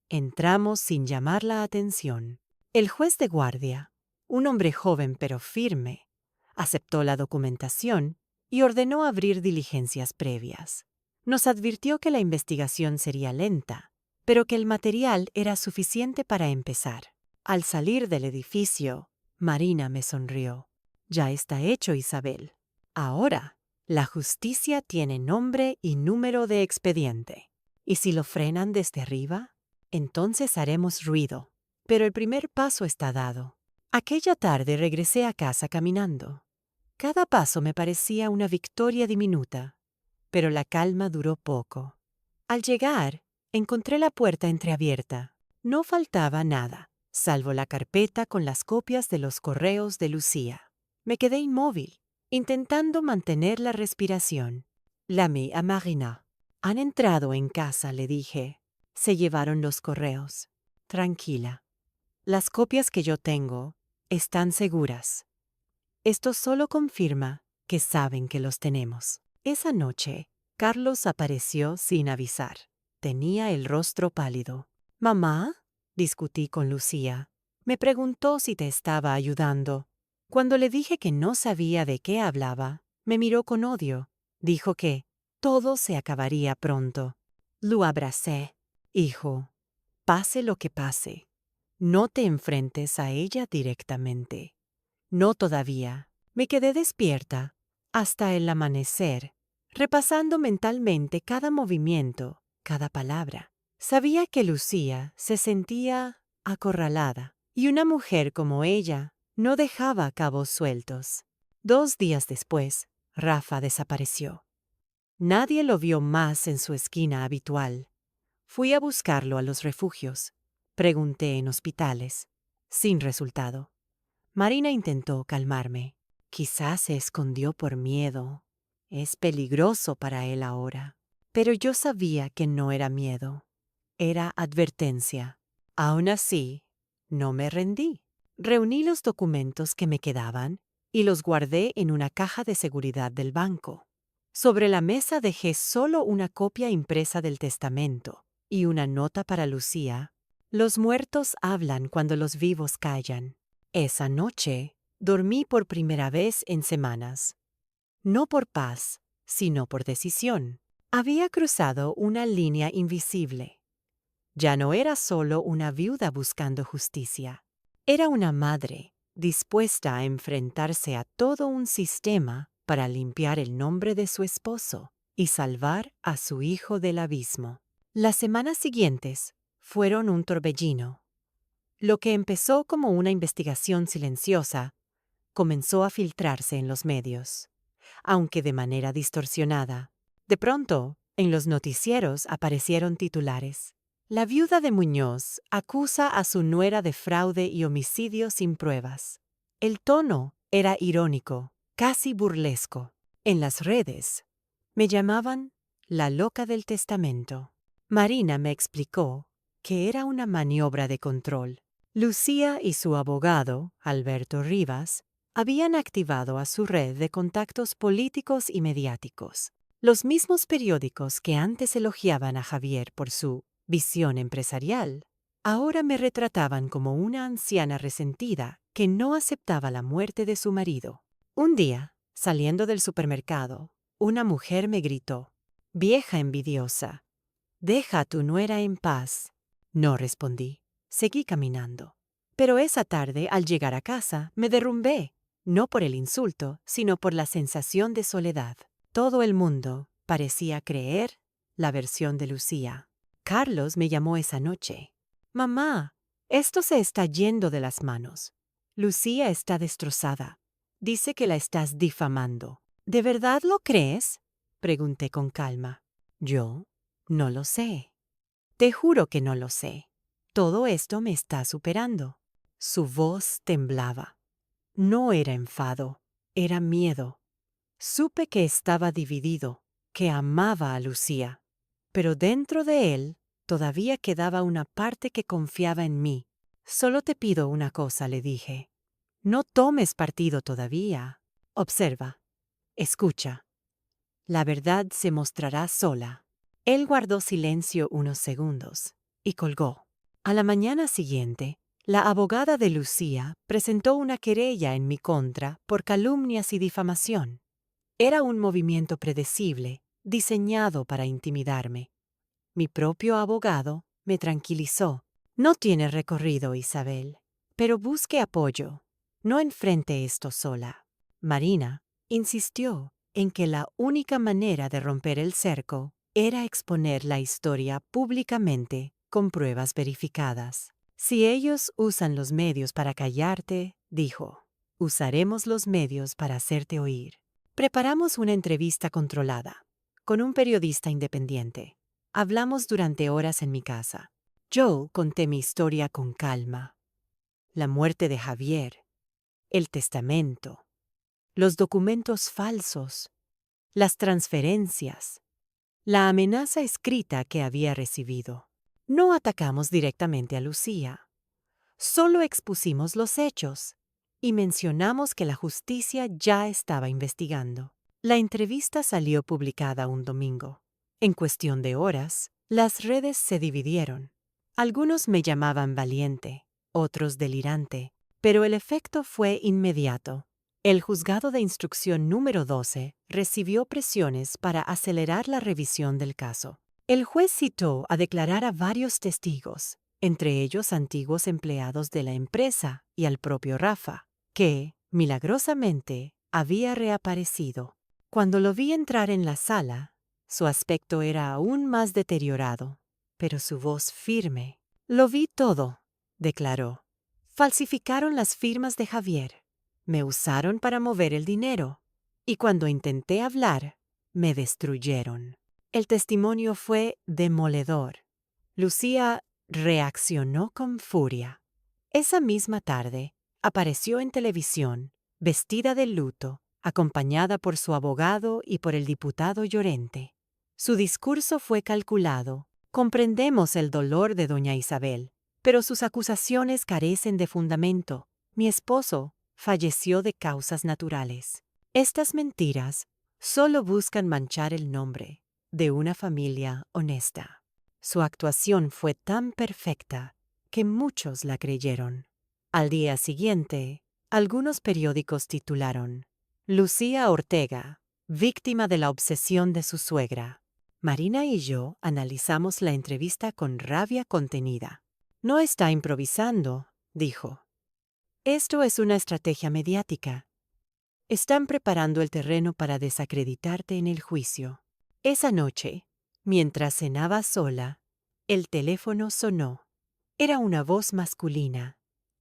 Entramos sin llamar la atención. El juez de guardia, un hombre joven pero firme, aceptó la documentación y ordenó abrir diligencias previas. Nos advirtió que la investigación sería lenta, pero que el material era suficiente para empezar. Al salir del edificio, Marina me sonrió. Ya está hecho, Isabel. Ahora, la justicia tiene nombre y número de expediente. ¿Y si lo frenan desde arriba? Entonces haremos ruido. Pero el primer paso está dado. Aquella tarde regresé a casa caminando. Cada paso me parecía una victoria diminuta, pero la calma duró poco. Al llegar, encontré la puerta entreabierta. No faltaba nada, salvo la carpeta con las copias de los correos de Lucía. Me quedé inmóvil, intentando mantener la respiración. Llamé a Marina. Han entrado en casa, le dije. Se llevaron los correos. Tranquila. Las copias que yo tengo están seguras. Esto solo confirma que saben que los tenemos. Esa noche, Carlos apareció sin avisar. Tenía el rostro pálido. «¿Mamá?», discutí con Lucía. Me preguntó si te estaba ayudando. Cuando le dije que no sabía de qué hablaba, me miró con odio. Dijo que todo se acabaría pronto. Lo abracé. «Hijo, pase lo que pase, no te enfrentes a ella directamente». No todavía. Me quedé despierta hasta el amanecer, repasando mentalmente cada movimiento, cada palabra. Sabía que Lucía se sentía acorralada, y una mujer como ella no dejaba cabos sueltos. 2 días después, Rafa desapareció. Nadie lo vio más en su esquina habitual. Fui a buscarlo a los refugios. Pregunté en hospitales. Sin resultado. Marina intentó calmarme. Quizás se escondió por miedo. Es peligroso para él ahora. Pero yo sabía que no era miedo. Era advertencia. Aún así, no me rendí. Reuní los documentos que me quedaban y los guardé en una caja de seguridad del banco. Sobre la mesa dejé solo una copia impresa del testamento y una nota para Lucía. Los muertos hablan cuando los vivos callan. Esa noche dormí por primera vez en semanas. No por paz, sino por decisión. Había cruzado una línea invisible. Ya no era solo una viuda buscando justicia. Era una madre dispuesta a enfrentarse a todo un sistema para limpiar el nombre de su esposo y salvar a su hijo del abismo. Las semanas siguientes fueron un torbellino. Lo que empezó como una investigación silenciosa comenzó a filtrarse en los medios. aunque de manera distorsionada. De pronto, en los noticieros aparecieron titulares. La viuda de Muñoz acusa a su nuera de fraude y homicidio sin pruebas. El tono era irónico, casi burlesco. En las redes me llamaban la loca del testamento. Marina me explicó que era una maniobra de control. Lucía y su abogado, Alberto Rivas, habían activado a su red de contactos políticos y mediáticos. Los mismos periódicos que antes elogiaban a Javier por su visión empresarial, ahora me retrataban como una anciana resentida que no aceptaba la muerte de su marido. Un día, saliendo del supermercado, una mujer me gritó: «Vieja envidiosa, deja a tu nuera en paz». No respondí. Seguí caminando. Pero esa tarde, al llegar a casa, me derrumbé, no por el insulto, sino por la sensación de soledad. Todo el mundo parecía creer la versión de Lucía. Carlos me llamó esa noche. «Mamá, esto se está yendo de las manos. Lucía está destrozada. Dice que la estás difamando». «¿De verdad lo crees?», pregunté con calma. «Yo no lo sé. Te juro que no lo sé. Todo esto me está superando». Su voz temblaba. No era enfado, era miedo. Supe que estaba dividido, que amaba a Lucía, pero dentro de él todavía quedaba una parte que confiaba en mí. «Solo te pido una cosa», le dije. «No tomes partido todavía. Observa. Escucha. La verdad se mostrará sola». Él guardó silencio unos segundos y colgó. A la mañana siguiente, la abogada de Lucía presentó una querella en mi contra por calumnias y difamación. Era un movimiento predecible, diseñado para intimidarme. Mi propio abogado me tranquilizó. «No tiene recorrido, Isabel, pero busque apoyo. No enfrente esto sola». Marina insistió en que la única manera de romper el cerco era exponer la historia públicamente con pruebas verificadas. «Si ellos usan los medios para callarte», dijo, «usaremos los medios para hacerte oír». Preparamos una entrevista controlada, con un periodista independiente. Hablamos durante horas en mi casa. Yo conté mi historia con calma. La muerte de Javier, el testamento, los documentos falsos, las transferencias, la amenaza escrita que había recibido. No atacamos directamente a Lucía. Solo expusimos los hechos y mencionamos que la justicia ya estaba investigando. La entrevista salió publicada un domingo. En cuestión de horas, las redes se dividieron. Algunos me llamaban valiente, otros delirante, pero el efecto fue inmediato. El juzgado de instrucción número 12 recibió presiones para acelerar la revisión del caso. El juez citó a declarar a varios testigos, entre ellos antiguos empleados de la empresa y al propio Rafa, que, milagrosamente, había reaparecido. Cuando lo vi entrar en la sala, su aspecto era aún más deteriorado, pero su voz firme. «Lo vi todo», declaró. «Falsificaron las firmas de Javier. Me usaron para mover el dinero. Y cuando intenté hablar, me destruyeron». El testimonio fue demoledor. Lucía reaccionó con furia. Esa misma tarde, apareció en televisión, vestida de luto, acompañada por su abogado y por el diputado Llorente. Su discurso fue calculado. «Comprendemos el dolor de doña Isabel, pero sus acusaciones carecen de fundamento. Mi esposo falleció de causas naturales. Estas mentiras solo buscan manchar el nombre de una familia honesta». Su actuación fue tan perfecta que muchos la creyeron. Al día siguiente, algunos periódicos titularon: «Lucía Ortega, víctima de la obsesión de su suegra». Marina y yo analizamos la entrevista con rabia contenida. «No está improvisando», dijo. «Esto es una estrategia mediática. Están preparando el terreno para desacreditarte en el juicio». Esa noche, mientras cenaba sola, el teléfono sonó. Era una voz masculina,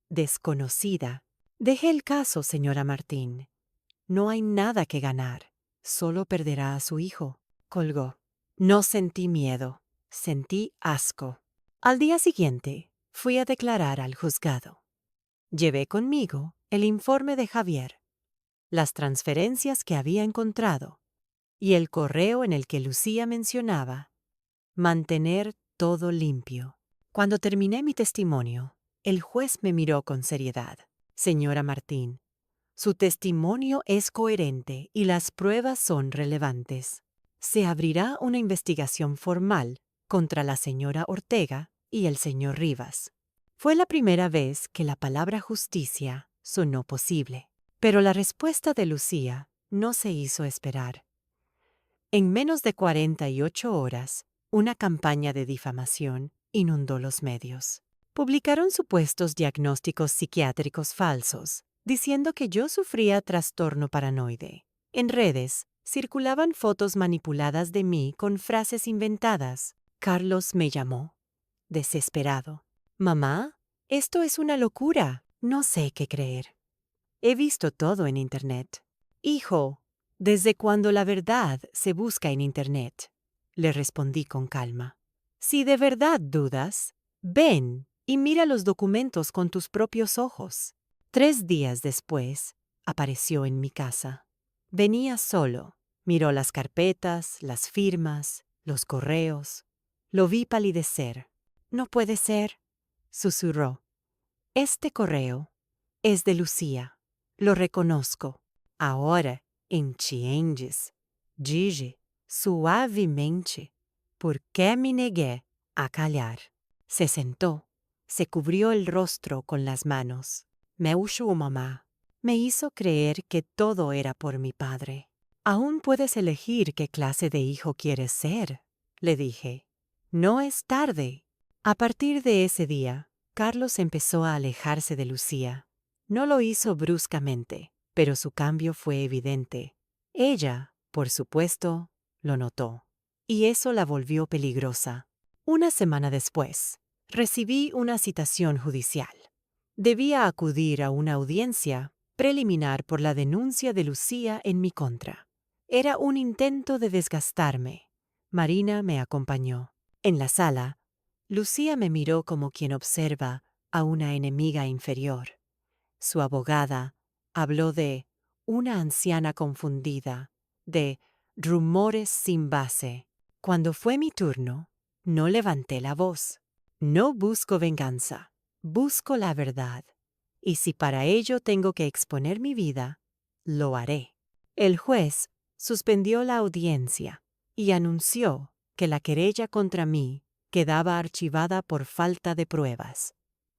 desconocida. «Deje el caso, señora Martín. No hay nada que ganar. Solo perderá a su hijo. Colgó. No sentí miedo, sentí asco. Al día siguiente, fui a declarar al juzgado. Llevé conmigo el informe de Javier, las transferencias que había encontrado y el correo en el que Lucía mencionaba mantener todo limpio. Cuando terminé mi testimonio, el juez me miró con seriedad. Señora Martín, su testimonio es coherente y las pruebas son relevantes. Se abrirá una investigación formal contra la señora Ortega y el señor Rivas. Fue la primera vez que la palabra justicia sonó posible, pero la respuesta de Lucía no se hizo esperar. En menos de 48 horas, una campaña de difamación inundó los medios. Publicaron supuestos diagnósticos psiquiátricos falsos, diciendo que yo sufría trastorno paranoide. En redes circulaban fotos manipuladas de mí con frases inventadas. Carlos me llamó, desesperado. «Mamá, esto es una locura. No sé qué creer. He visto todo en Internet». «Hijo, ¿desde cuándo la verdad se busca en Internet?», le respondí con calma. «Si de verdad dudas, ven y mira los documentos con tus propios ojos». 3 días después, apareció en mi casa. Venía solo. Miró las carpetas, las firmas, los correos. Lo vi palidecer. «No puede ser», susurró. «Este correo es de Lucía. Lo reconozco. Ahora, entiendes, dije suavemente, por qué me negué a callar». Se sentó, se cubrió el rostro con las manos. «Me huyó mamá. Me hizo creer que todo era por mi padre». «Aún puedes elegir qué clase de hijo quieres ser», le dije. «No es tarde». A partir de ese día, Carlos empezó a alejarse de Lucía. No lo hizo bruscamente, pero su cambio fue evidente. Ella, por supuesto, lo notó, y eso la volvió peligrosa. Una semana después, recibí una citación judicial. Debía acudir a una audiencia preliminar por la denuncia de Lucía en mi contra. Era un intento de desgastarme. Marina me acompañó. En la sala, Lucía me miró como quien observa a una enemiga inferior. Su abogada habló de una anciana confundida, de rumores sin base. Cuando fue mi turno, no levanté la voz. No busco venganza, busco la verdad. Y si para ello tengo que exponer mi vida, lo haré. El juez suspendió la audiencia y anunció que la querella contra mí quedaba archivada por falta de pruebas.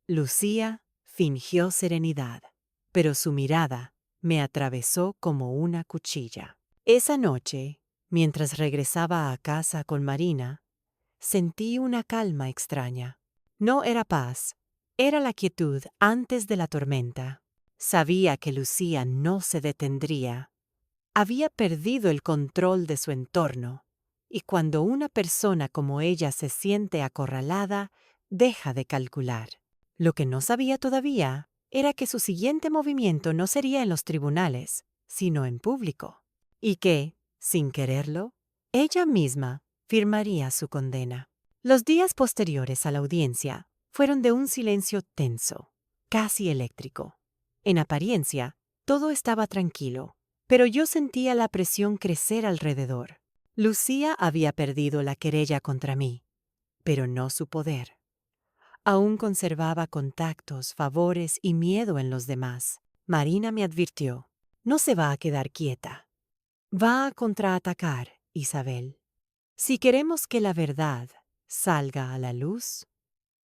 Lucía fingió serenidad, pero su mirada me atravesó como una cuchilla. Esa noche, mientras regresaba a casa con Marina, sentí una calma extraña. No era paz, era la quietud antes de la tormenta. Sabía que Lucía no se detendría. Había perdido el control de su entorno, y cuando una persona como ella se siente acorralada, deja de calcular. Lo que no sabía todavía era que su siguiente movimiento no sería en los tribunales, sino en público, y que, sin quererlo, ella misma firmaría su condena. Los días posteriores a la audiencia fueron de un silencio tenso, casi eléctrico. En apariencia, todo estaba tranquilo, pero yo sentía la presión crecer alrededor. Lucía había perdido la querella contra mí, pero no su poder. Aún conservaba contactos, favores y miedo en los demás. Marina me advirtió: «No se va a quedar quieta. Va a contraatacar, Isabel. Si queremos que la verdad salga a la luz,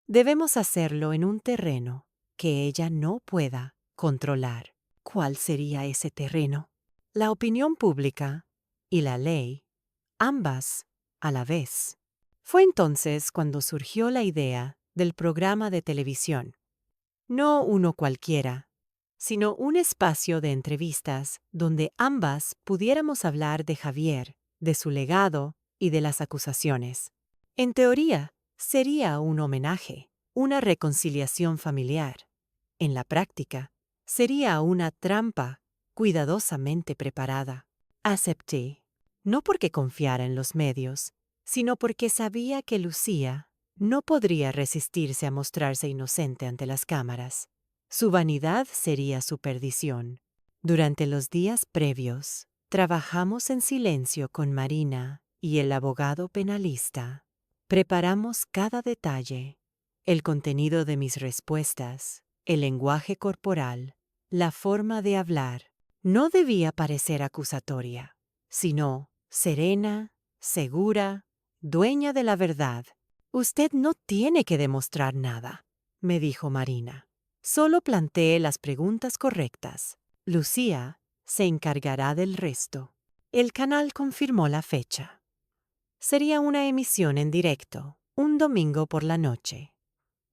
debemos hacerlo en un terreno que ella no pueda controlar». ¿Cuál sería ese terreno? La opinión pública y la ley, ambas a la vez. Fue entonces cuando surgió la idea del programa de televisión. No uno cualquiera, sino un espacio de entrevistas donde ambas pudiéramos hablar de Javier, de su legado y de las acusaciones. En teoría, sería un homenaje, una reconciliación familiar. En la práctica, sería una trampa cuidadosamente preparada. Acepté, no porque confiara en los medios, sino porque sabía que Lucía no podría resistirse a mostrarse inocente ante las cámaras. Su vanidad sería su perdición. Durante los días previos, trabajamos en silencio con Marina y el abogado penalista. Preparamos cada detalle, el contenido de mis respuestas, el lenguaje corporal, la forma de hablar. No debía parecer acusatoria, sino serena, segura, dueña de la verdad. Usted no tiene que demostrar nada, me dijo Marina. Solo planteé las preguntas correctas. Lucía se encargará del resto. El canal confirmó la fecha. Sería una emisión en directo, un domingo por la noche.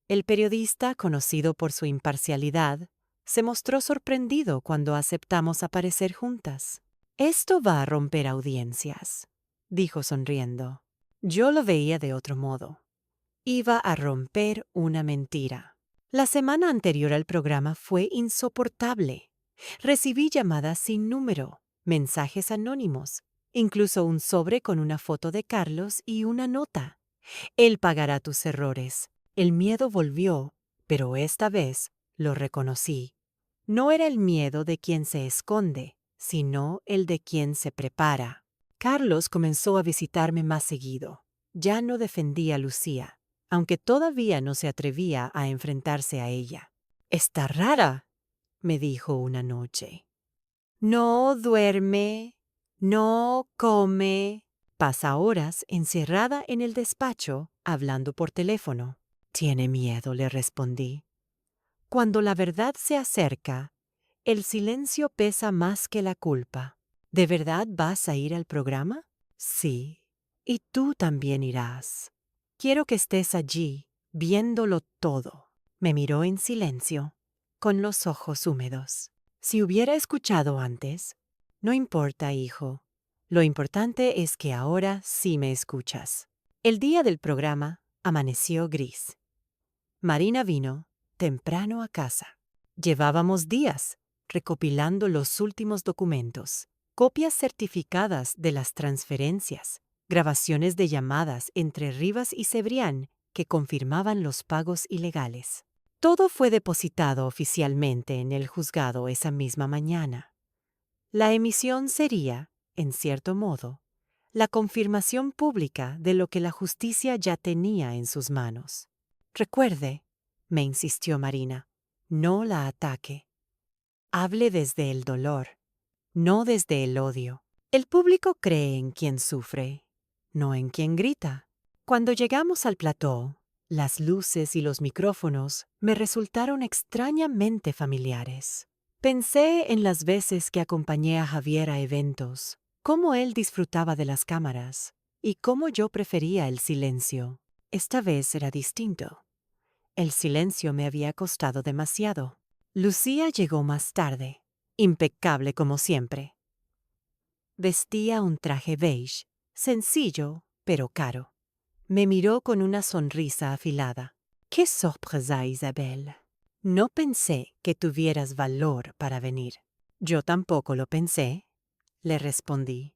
El periodista, conocido por su imparcialidad, se mostró sorprendido cuando aceptamos aparecer juntas. Esto va a romper audiencias, dijo sonriendo. Yo lo veía de otro modo. Iba a romper una mentira. La semana anterior al programa fue insoportable. Recibí llamadas sin número, mensajes anónimos, incluso un sobre con una foto de Carlos y una nota. Él pagará tus errores. El miedo volvió, pero esta vez lo reconocí. No era el miedo de quien se esconde, sino el de quien se prepara. Carlos comenzó a visitarme más seguido. Ya no defendía a Lucía, aunque todavía no se atrevía a enfrentarse a ella. «Está rara», me dijo una noche. «No duerme, no come». Pasa horas encerrada en el despacho, hablando por teléfono. «Tiene miedo», le respondí. Cuando la verdad se acerca, el silencio pesa más que la culpa. ¿De verdad vas a ir al programa? Sí. Y tú también irás. Quiero que estés allí, viéndolo todo. Me miró en silencio, con los ojos húmedos. Si hubiera escuchado antes. No importa, hijo. Lo importante es que ahora sí me escuchas. El día del programa amaneció gris. Marina vino temprano a casa. Llevábamos días recopilando los últimos documentos, copias certificadas de las transferencias, grabaciones de llamadas entre Rivas y Cebrián que confirmaban los pagos ilegales. Todo fue depositado oficialmente en el juzgado esa misma mañana. La emisión sería, en cierto modo, la confirmación pública de lo que la justicia ya tenía en sus manos. Recuerde, me insistió Marina, no la ataque. Hable desde el dolor, no desde el odio. El público cree en quien sufre, no en quien grita. Cuando llegamos al plató, las luces y los micrófonos me resultaron extrañamente familiares. Pensé en las veces que acompañé a Javier a eventos, cómo él disfrutaba de las cámaras y cómo yo prefería el silencio. Esta vez era distinto. El silencio me había costado demasiado. Lucía llegó más tarde, impecable como siempre. Vestía un traje beige, sencillo, pero caro. Me miró con una sonrisa afilada. ¡Qué sorpresa, Isabel! No pensé que tuvieras valor para venir. Yo tampoco lo pensé, le respondí,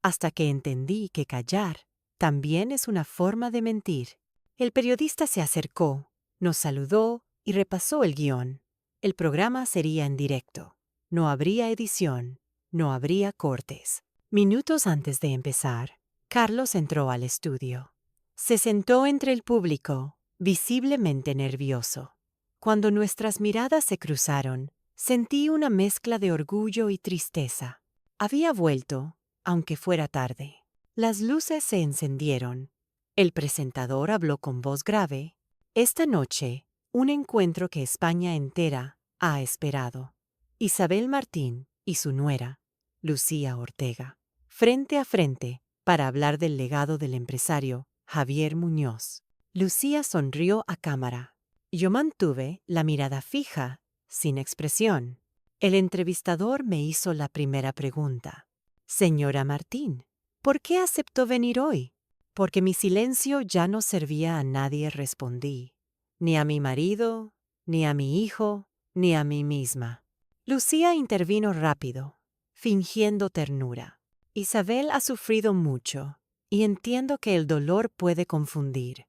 hasta que entendí que callar también es una forma de mentir. El periodista se acercó, nos saludó y repasó el guión. El programa sería en directo. No habría edición, no habría cortes. Minutos antes de empezar, Carlos entró al estudio. Se sentó entre el público, visiblemente nervioso. Cuando nuestras miradas se cruzaron, sentí una mezcla de orgullo y tristeza. Había vuelto, aunque fuera tarde. Las luces se encendieron. El presentador habló con voz grave. Esta noche, un encuentro que España entera ha esperado. Isabel Martín y su nuera, Lucía Ortega, frente a frente para hablar del legado del empresario Javier Muñoz. Lucía sonrió a cámara. Yo mantuve la mirada fija, sin expresión. El entrevistador me hizo la primera pregunta. «Señora Martín, ¿por qué aceptó venir hoy?» «Porque mi silencio ya no servía a nadie», respondí. «Ni a mi marido, ni a mi hijo, ni a mí misma». Lucía intervino rápido, fingiendo ternura. Isabel ha sufrido mucho, y entiendo que el dolor puede confundir.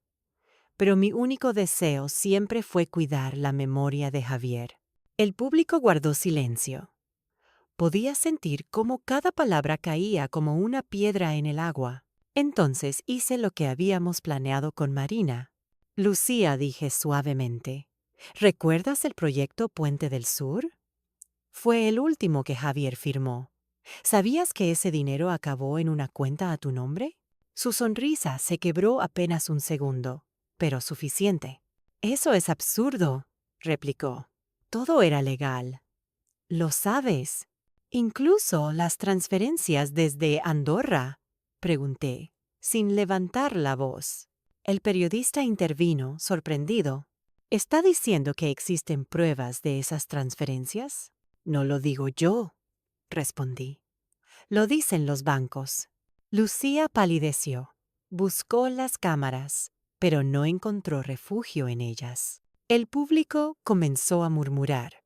Pero mi único deseo siempre fue cuidar la memoria de Javier. El público guardó silencio. Podía sentir cómo cada palabra caía como una piedra en el agua. Entonces hice lo que habíamos planeado con Marina. Lucía, dije suavemente, ¿recuerdas el proyecto Puente del Sur? Fue el último que Javier firmó. ¿Sabías que ese dinero acabó en una cuenta a tu nombre? Su sonrisa se quebró apenas un segundo, pero suficiente. Eso es absurdo, replicó. Todo era legal. Lo sabes. Incluso las transferencias desde Andorra, pregunté, sin levantar la voz. El periodista intervino, sorprendido. ¿Está diciendo que existen pruebas de esas transferencias? No lo digo yo, respondí. Lo dicen los bancos. Lucía palideció. Buscó las cámaras, pero no encontró refugio en ellas. El público comenzó a murmurar.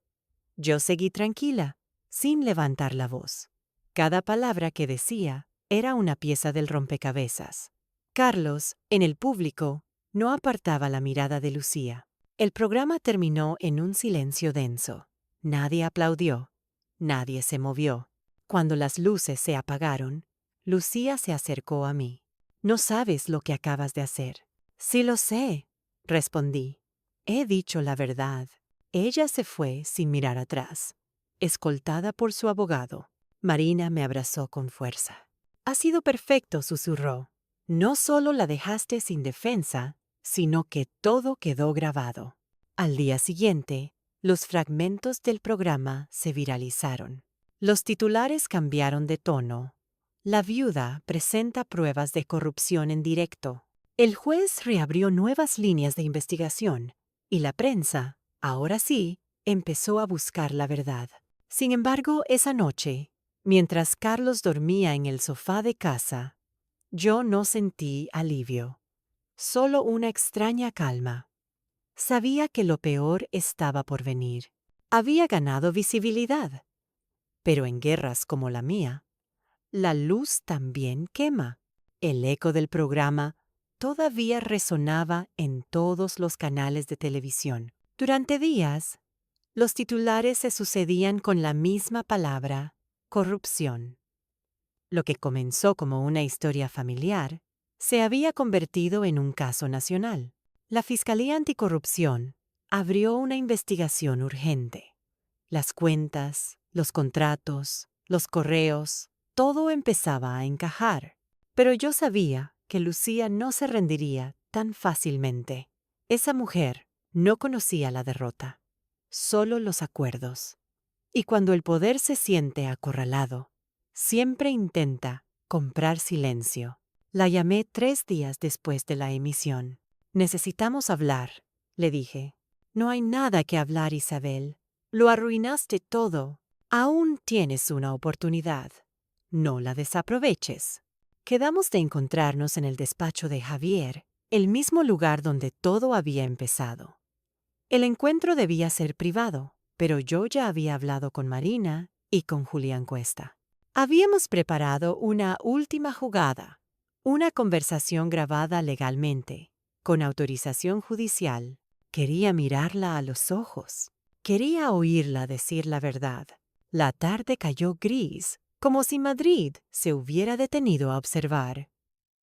Yo seguí tranquila, sin levantar la voz. Cada palabra que decía era una pieza del rompecabezas. Carlos, en el público, no apartaba la mirada de Lucía. El programa terminó en un silencio denso. Nadie aplaudió. Nadie se movió. Cuando las luces se apagaron, Lucía se acercó a mí. «No sabes lo que acabas de hacer». «Sí lo sé», respondí. «He dicho la verdad». Ella se fue sin mirar atrás, escoltada por su abogado. Marina me abrazó con fuerza. «Ha sido perfecto», susurró. «No solo la dejaste sin defensa, sino que todo quedó grabado». Al día siguiente, los fragmentos del programa se viralizaron. Los titulares cambiaron de tono. La viuda presenta pruebas de corrupción en directo. El juez reabrió nuevas líneas de investigación y la prensa, ahora sí, empezó a buscar la verdad. Sin embargo, esa noche, mientras Carlos dormía en el sofá de casa, yo no sentí alivio, solo una extraña calma. Sabía que lo peor estaba por venir. Había ganado visibilidad. Pero en guerras como la mía, la luz también quema. El eco del programa todavía resonaba en todos los canales de televisión. Durante días, los titulares se sucedían con la misma palabra: corrupción. Lo que comenzó como una historia familiar se había convertido en un caso nacional. La Fiscalía Anticorrupción abrió una investigación urgente. Las cuentas, los contratos, los correos, todo empezaba a encajar. Pero yo sabía que Lucía no se rendiría tan fácilmente. Esa mujer no conocía la derrota, solo los acuerdos. Y cuando el poder se siente acorralado, siempre intenta comprar silencio. La llamé 3 días después de la emisión. «Necesitamos hablar», le dije. «No hay nada que hablar, Isabel. Lo arruinaste todo. Aún tienes una oportunidad. No la desaproveches». Quedamos de encontrarnos en el despacho de Javier, el mismo lugar donde todo había empezado. El encuentro debía ser privado, pero yo ya había hablado con Marina y con Julián Cuesta. Habíamos preparado una última jugada, una conversación grabada legalmente, con autorización judicial. Quería mirarla a los ojos. Quería oírla decir la verdad. La tarde cayó gris, como si Madrid se hubiera detenido a observar.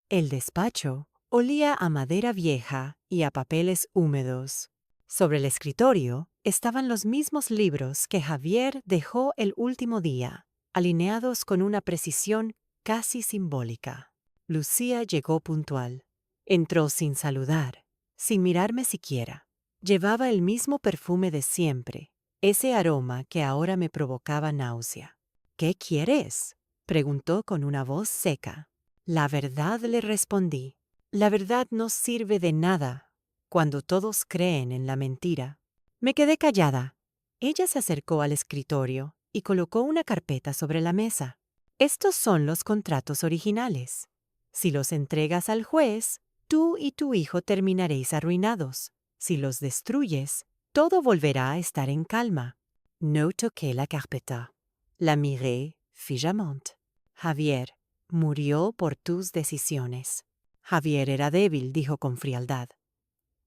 El despacho olía a madera vieja y a papeles húmedos. Sobre el escritorio estaban los mismos libros que Javier dejó el último día, alineados con una precisión casi simbólica. Lucía llegó puntual. Entró sin saludar, sin mirarme siquiera. Llevaba el mismo perfume de siempre, ese aroma que ahora me provocaba náusea. «¿Qué quieres?», preguntó con una voz seca. «La verdad», le respondí. «La verdad no sirve de nada cuando todos creen en la mentira». Me quedé callada. Ella se acercó al escritorio y colocó una carpeta sobre la mesa. «Estos son los contratos originales. Si los entregas al juez, tú y tu hijo terminaréis arruinados. Si los destruyes, todo volverá a estar en calma». No toqué la carpeta. La miré fijamente. «Javier, Murió por tus decisiones. Javier era débil, dijo con frialdad.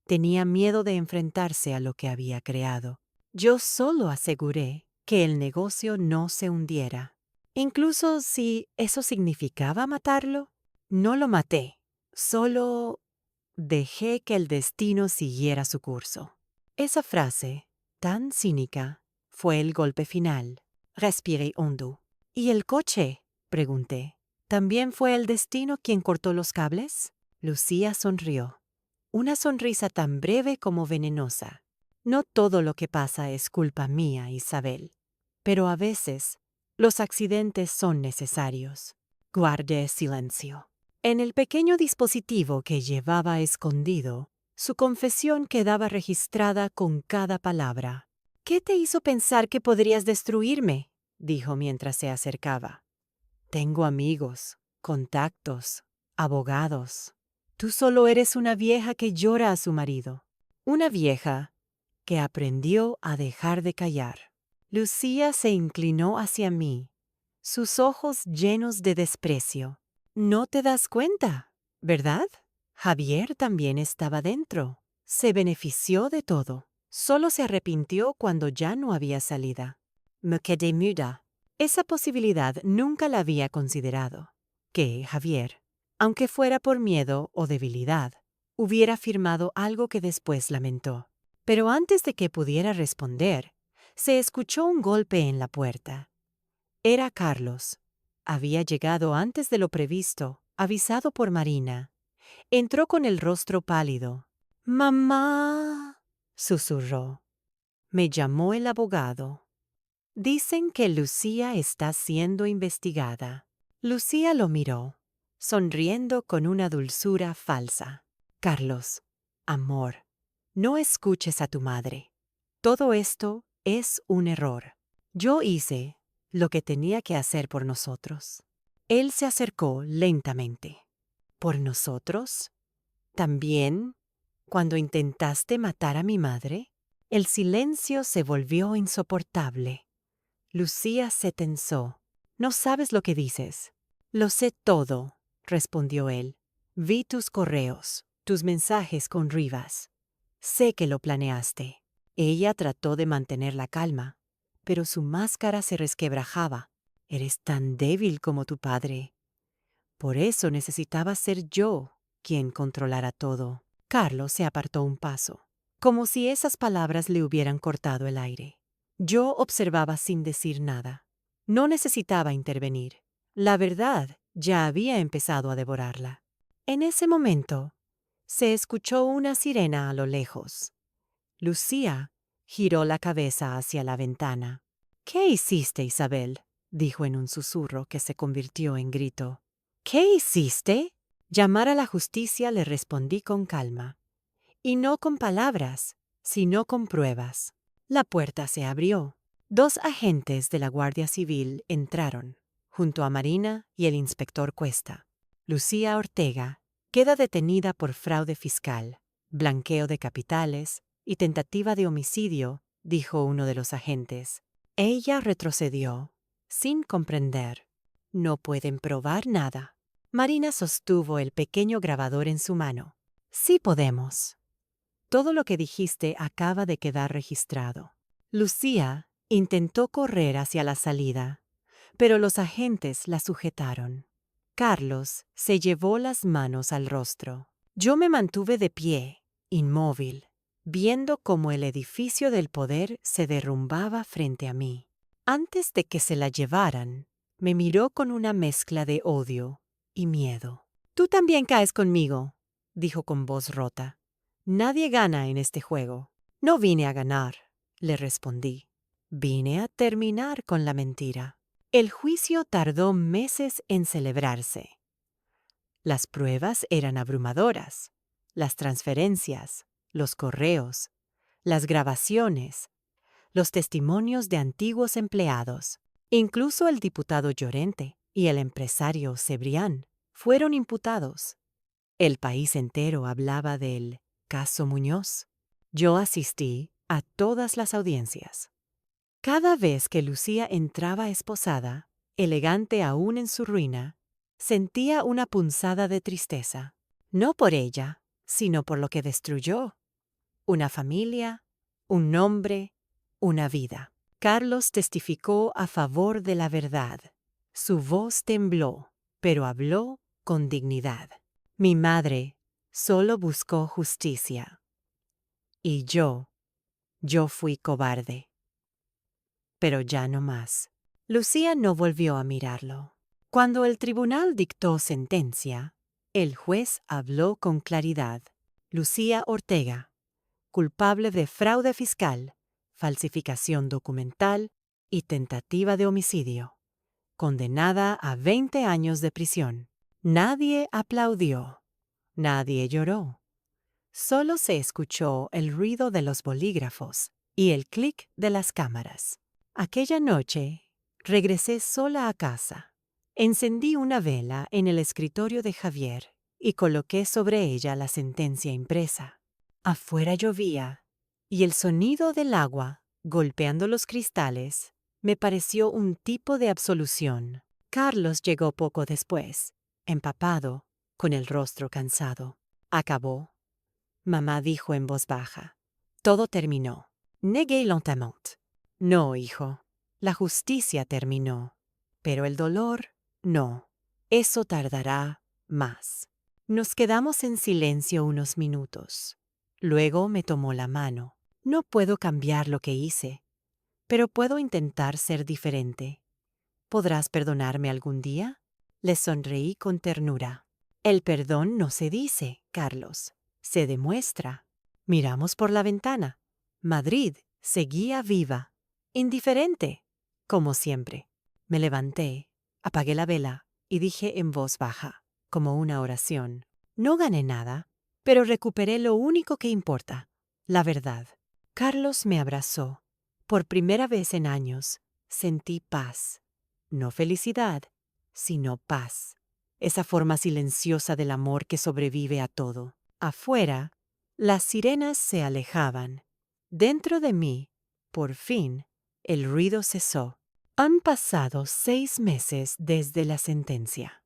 Tenía miedo de enfrentarse a lo que había creado. Yo solo aseguré que el negocio no se hundiera. Incluso si eso significaba matarlo, no lo maté. Solo dejé que el destino siguiera su curso. Esa frase, tan cínica, fue el golpe final. Respiré hondo. ¿Y el coche?, pregunté. ¿También fue el destino quien cortó los cables? Lucía sonrió. Una sonrisa tan breve como venenosa. No todo lo que pasa es culpa mía, Isabel. Pero a veces, los accidentes son necesarios. Guardé silencio. En el pequeño dispositivo que llevaba escondido, su confesión quedaba registrada con cada palabra. «¿Qué te hizo pensar que podrías destruirme?», dijo mientras se acercaba. «Tengo amigos, contactos, abogados. Tú solo eres una vieja que llora a su marido. Una vieja que aprendió a dejar de callar». Lucía se inclinó hacia mí, sus ojos llenos de desprecio. «No te das cuenta, ¿verdad? Javier también estaba dentro. Se benefició de todo. Solo se arrepintió cuando ya no había salida». Me quedé muda. Esa posibilidad nunca la había considerado. Que Javier, aunque fuera por miedo o debilidad, hubiera firmado algo que después lamentó. Pero antes de que pudiera responder, se escuchó un golpe en la puerta. Era Carlos. Había llegado antes de lo previsto, avisado por Marina. Entró con el rostro pálido. «¡Mamá!», susurró. Me llamó el abogado. «Dicen que Lucía está siendo investigada». Lucía lo miró, sonriendo con una dulzura falsa. «Carlos, amor, no escuches a tu madre. Todo esto es un error. Yo hice lo que tenía que hacer por nosotros». Él se acercó lentamente. «¿Por nosotros? ¿También cuando intentaste matar a mi madre?» El silencio se volvió insoportable. Lucía se tensó. «No sabes lo que dices». «Lo sé todo», respondió él. «Vi tus correos, tus mensajes con Rivas. Sé que lo planeaste». Ella trató de mantener la calma, pero su máscara se resquebrajaba. «Eres tan débil como tu padre. Por eso necesitaba ser yo quien controlara todo». Carlos se apartó un paso, como si esas palabras le hubieran cortado el aire. Yo observaba sin decir nada. No necesitaba intervenir. La verdad ya había empezado a devorarla. En ese momento, se escuchó una sirena a lo lejos. Lucía giró la cabeza hacia la ventana. «¿Qué hiciste, Isabel?», dijo en un susurro que se convirtió en grito. «¿Qué hiciste?». «Llamar a la justicia», le respondí con calma. «Y no con palabras, sino con pruebas». La puerta se abrió. 2 agentes de la Guardia Civil entraron, junto a Marina y el inspector Cuesta. «Lucía Ortega queda detenida por fraude fiscal, blanqueo de capitales y tentativa de homicidio», dijo uno de los agentes. Ella retrocedió, sin comprender. «No pueden probar nada». Marina sostuvo el pequeño grabador en su mano. «Sí podemos. Todo lo que dijiste acaba de quedar registrado». Lucía intentó correr hacia la salida, pero los agentes la sujetaron. Carlos se llevó las manos al rostro. Yo me mantuve de pie, inmóvil, viendo cómo el edificio del poder se derrumbaba frente a mí. Antes de que se la llevaran, me miró con una mezcla de odio y miedo. «Tú también caes conmigo», dijo con voz rota. «Nadie gana en este juego». «No vine a ganar», le respondí. «Vine a terminar con la mentira». El juicio tardó meses en celebrarse. Las pruebas eran abrumadoras. Las transferencias, los correos, las grabaciones, los testimonios de antiguos empleados, incluso el diputado Llorente y el empresario Cebrián fueron imputados. El país entero hablaba del caso Muñoz. Yo asistí a todas las audiencias. Cada vez que Lucía entraba esposada, elegante aún en su ruina, Sentía una punzada de tristeza, no por ella, sino por lo que destruyó. Una familia, un nombre, una vida. Carlos testificó a favor de la verdad. Su voz tembló, pero habló con dignidad. Mi madre solo buscó justicia. Y yo fui cobarde. Pero ya no más. Lucía no volvió a mirarlo. Cuando el tribunal dictó sentencia, el juez habló con claridad. Lucía Ortega, culpable de fraude fiscal, falsificación documental y tentativa de homicidio, condenada a 20 años de prisión. Nadie aplaudió, nadie lloró. Solo se escuchó el ruido de los bolígrafos y el clic de las cámaras. Aquella noche, regresé sola a casa. Encendí una vela en el escritorio de Javier y coloqué sobre ella la sentencia impresa. Afuera llovía, y el sonido del agua, golpeando los cristales, me pareció un tipo de absolución. Carlos llegó poco después, empapado, con el rostro cansado. Acabó. Mamá dijo en voz baja. Todo terminó. Negué lentement. No, hijo. La justicia terminó. Pero el dolor, no. Eso tardará más. Nos quedamos en silencio unos minutos. Luego me tomó la mano. No puedo cambiar lo que hice, pero puedo intentar ser diferente. ¿Podrás perdonarme algún día? Le sonreí con ternura. El perdón no se dice, Carlos. Se demuestra. Miramos por la ventana. Madrid seguía viva, indiferente, como siempre. Me levanté, apagué la vela y dije en voz baja, como una oración. No gané nada, pero recuperé lo único que importa, la verdad. Carlos me abrazó. Por primera vez en años, sentí paz. No felicidad, sino paz. Esa forma silenciosa del amor que sobrevive a todo. Afuera, las sirenas se alejaban. Dentro de mí, por fin, el ruido cesó. Han pasado 6 meses desde la sentencia.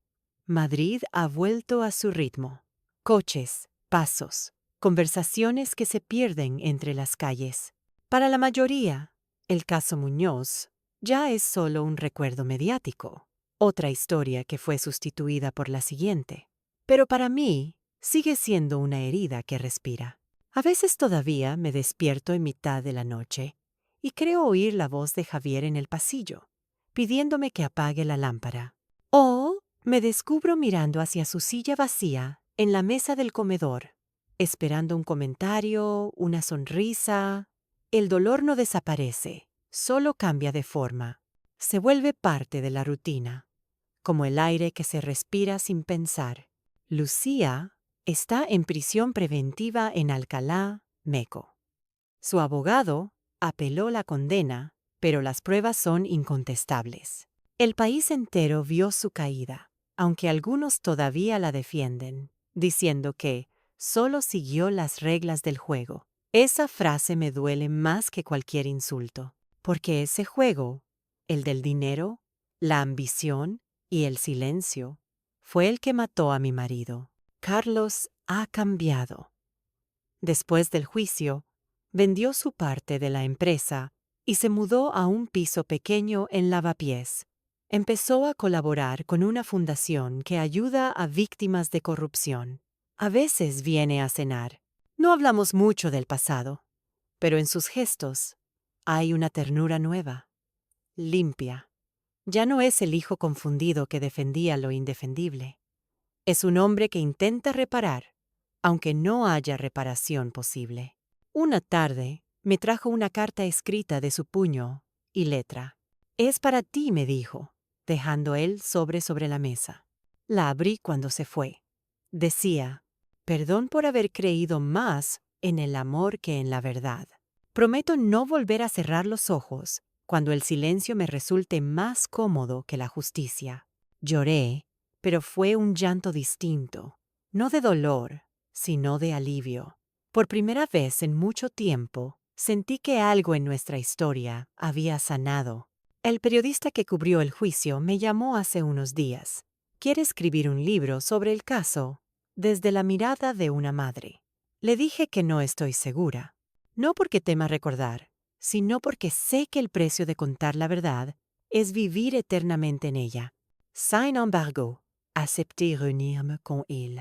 Madrid ha vuelto a su ritmo. Coches, pasos, conversaciones que se pierden entre las calles. Para la mayoría, el caso Muñoz ya es solo un recuerdo mediático, otra historia que fue sustituida por la siguiente. Pero para mí, sigue siendo una herida que respira. A veces todavía me despierto en mitad de la noche y creo oír la voz de Javier en el pasillo, pidiéndome que apague la lámpara. O me descubro mirando hacia su silla vacía en la mesa del comedor, esperando un comentario, una sonrisa. El dolor no desaparece, solo cambia de forma. Se vuelve parte de la rutina, como el aire que se respira sin pensar. Lucía está en prisión preventiva en Alcalá, Meco. Su abogado apeló la condena, pero las pruebas son incontestables. El país entero vio su caída, aunque algunos todavía la defienden, diciendo que solo siguió las reglas del juego. Esa frase me duele más que cualquier insulto, porque ese juego, el del dinero, la ambición y el silencio, fue el que mató a mi marido. Carlos ha cambiado. Después del juicio, vendió su parte de la empresa y se mudó a un piso pequeño en Lavapiés. Empezó a colaborar con una fundación que ayuda a víctimas de corrupción. A veces viene a cenar. No hablamos mucho del pasado, pero en sus gestos hay una ternura nueva, limpia. Ya no es el hijo confundido que defendía lo indefendible. Es un hombre que intenta reparar, aunque no haya reparación posible. Una tarde me trajo una carta escrita de su puño y letra. «Es para ti», me dijo, dejando el sobre la mesa. La abrí cuando se fue. Decía: «Perdón por haber creído más en el amor que en la verdad. Prometo no volver a cerrar los ojos cuando el silencio me resulte más cómodo que la justicia». Lloré, pero fue un llanto distinto, no de dolor, sino de alivio. Por primera vez en mucho tiempo, sentí que algo en nuestra historia había sanado. El periodista que cubrió el juicio me llamó hace unos días. quiere escribir un libro sobre el caso desde la mirada de una madre. Le dije que no estoy segura, no porque tema recordar, sino porque sé que el precio de contar la verdad es vivir eternamente en ella. Sin embargo, acepté reunirme con él.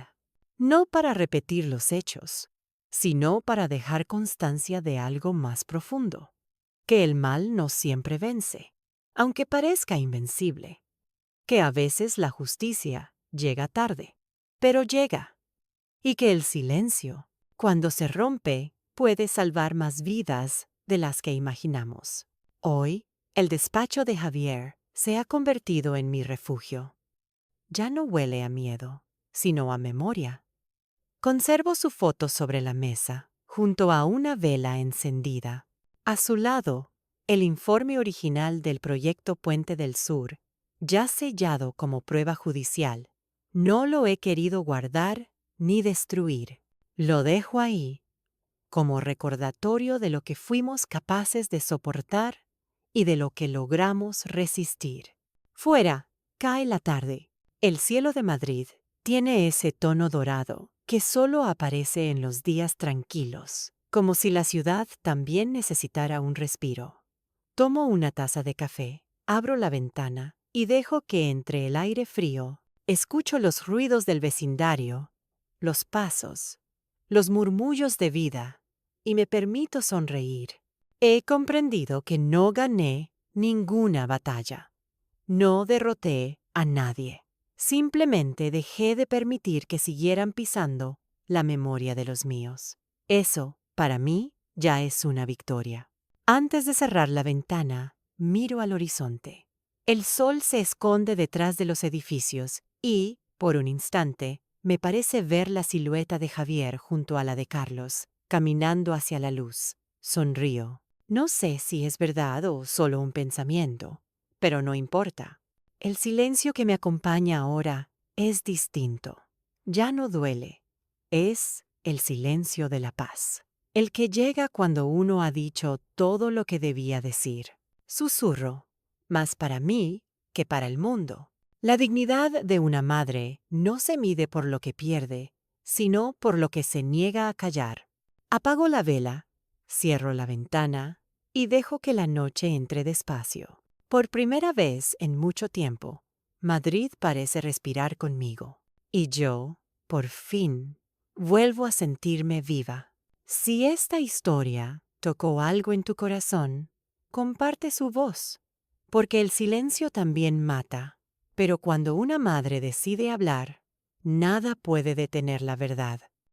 No para repetir los hechos, sino para dejar constancia de algo más profundo, que el mal no siempre vence, aunque parezca invencible, que a veces la justicia llega tarde, pero llega, y que el silencio, cuando se rompe, puede salvar más vidas de las que imaginamos. Hoy, el despacho de Javier se ha convertido en mi refugio. Ya no huele a miedo, sino a memoria. Conservo su foto sobre la mesa, junto a una vela encendida. A su lado, el informe original del proyecto Puente del Sur, ya sellado como prueba judicial. No lo he querido guardar ni destruir. Lo dejo ahí, como recordatorio de lo que fuimos capaces de soportar y de lo que logramos resistir. Fuera, cae la tarde. El cielo de Madrid tiene ese tono dorado que solo aparece en los días tranquilos, como si la ciudad también necesitara un respiro. Tomo una taza de café, abro la ventana y dejo que entre el aire frío escucho los ruidos del vecindario, los pasos, los murmullos de vida, y me permito sonreír. He comprendido que no gané ninguna batalla. No derroté a nadie. Simplemente dejé de permitir que siguieran pisando la memoria de los míos. Eso, para mí, ya es una victoria. Antes de cerrar la ventana, miro al horizonte. El sol se esconde detrás de los edificios y, por un instante, me parece ver la silueta de Javier junto a la de Carlos, caminando hacia la luz. Sonrío. No sé si es verdad o solo un pensamiento, pero no importa. El silencio que me acompaña ahora es distinto. Ya no duele. Es el silencio de la paz. El que llega cuando uno ha dicho todo lo que debía decir. Susurro, más para mí que para el mundo. La dignidad de una madre no se mide por lo que pierde, sino por lo que se niega a callar. Apago la vela, cierro la ventana y dejo que la noche entre despacio. Por primera vez en mucho tiempo, Madrid parece respirar conmigo. Y yo, por fin, vuelvo a sentirme viva. Si esta historia tocó algo en tu corazón, comparte su voz, porque el silencio también mata. Pero cuando una madre decide hablar, nada puede detener la verdad.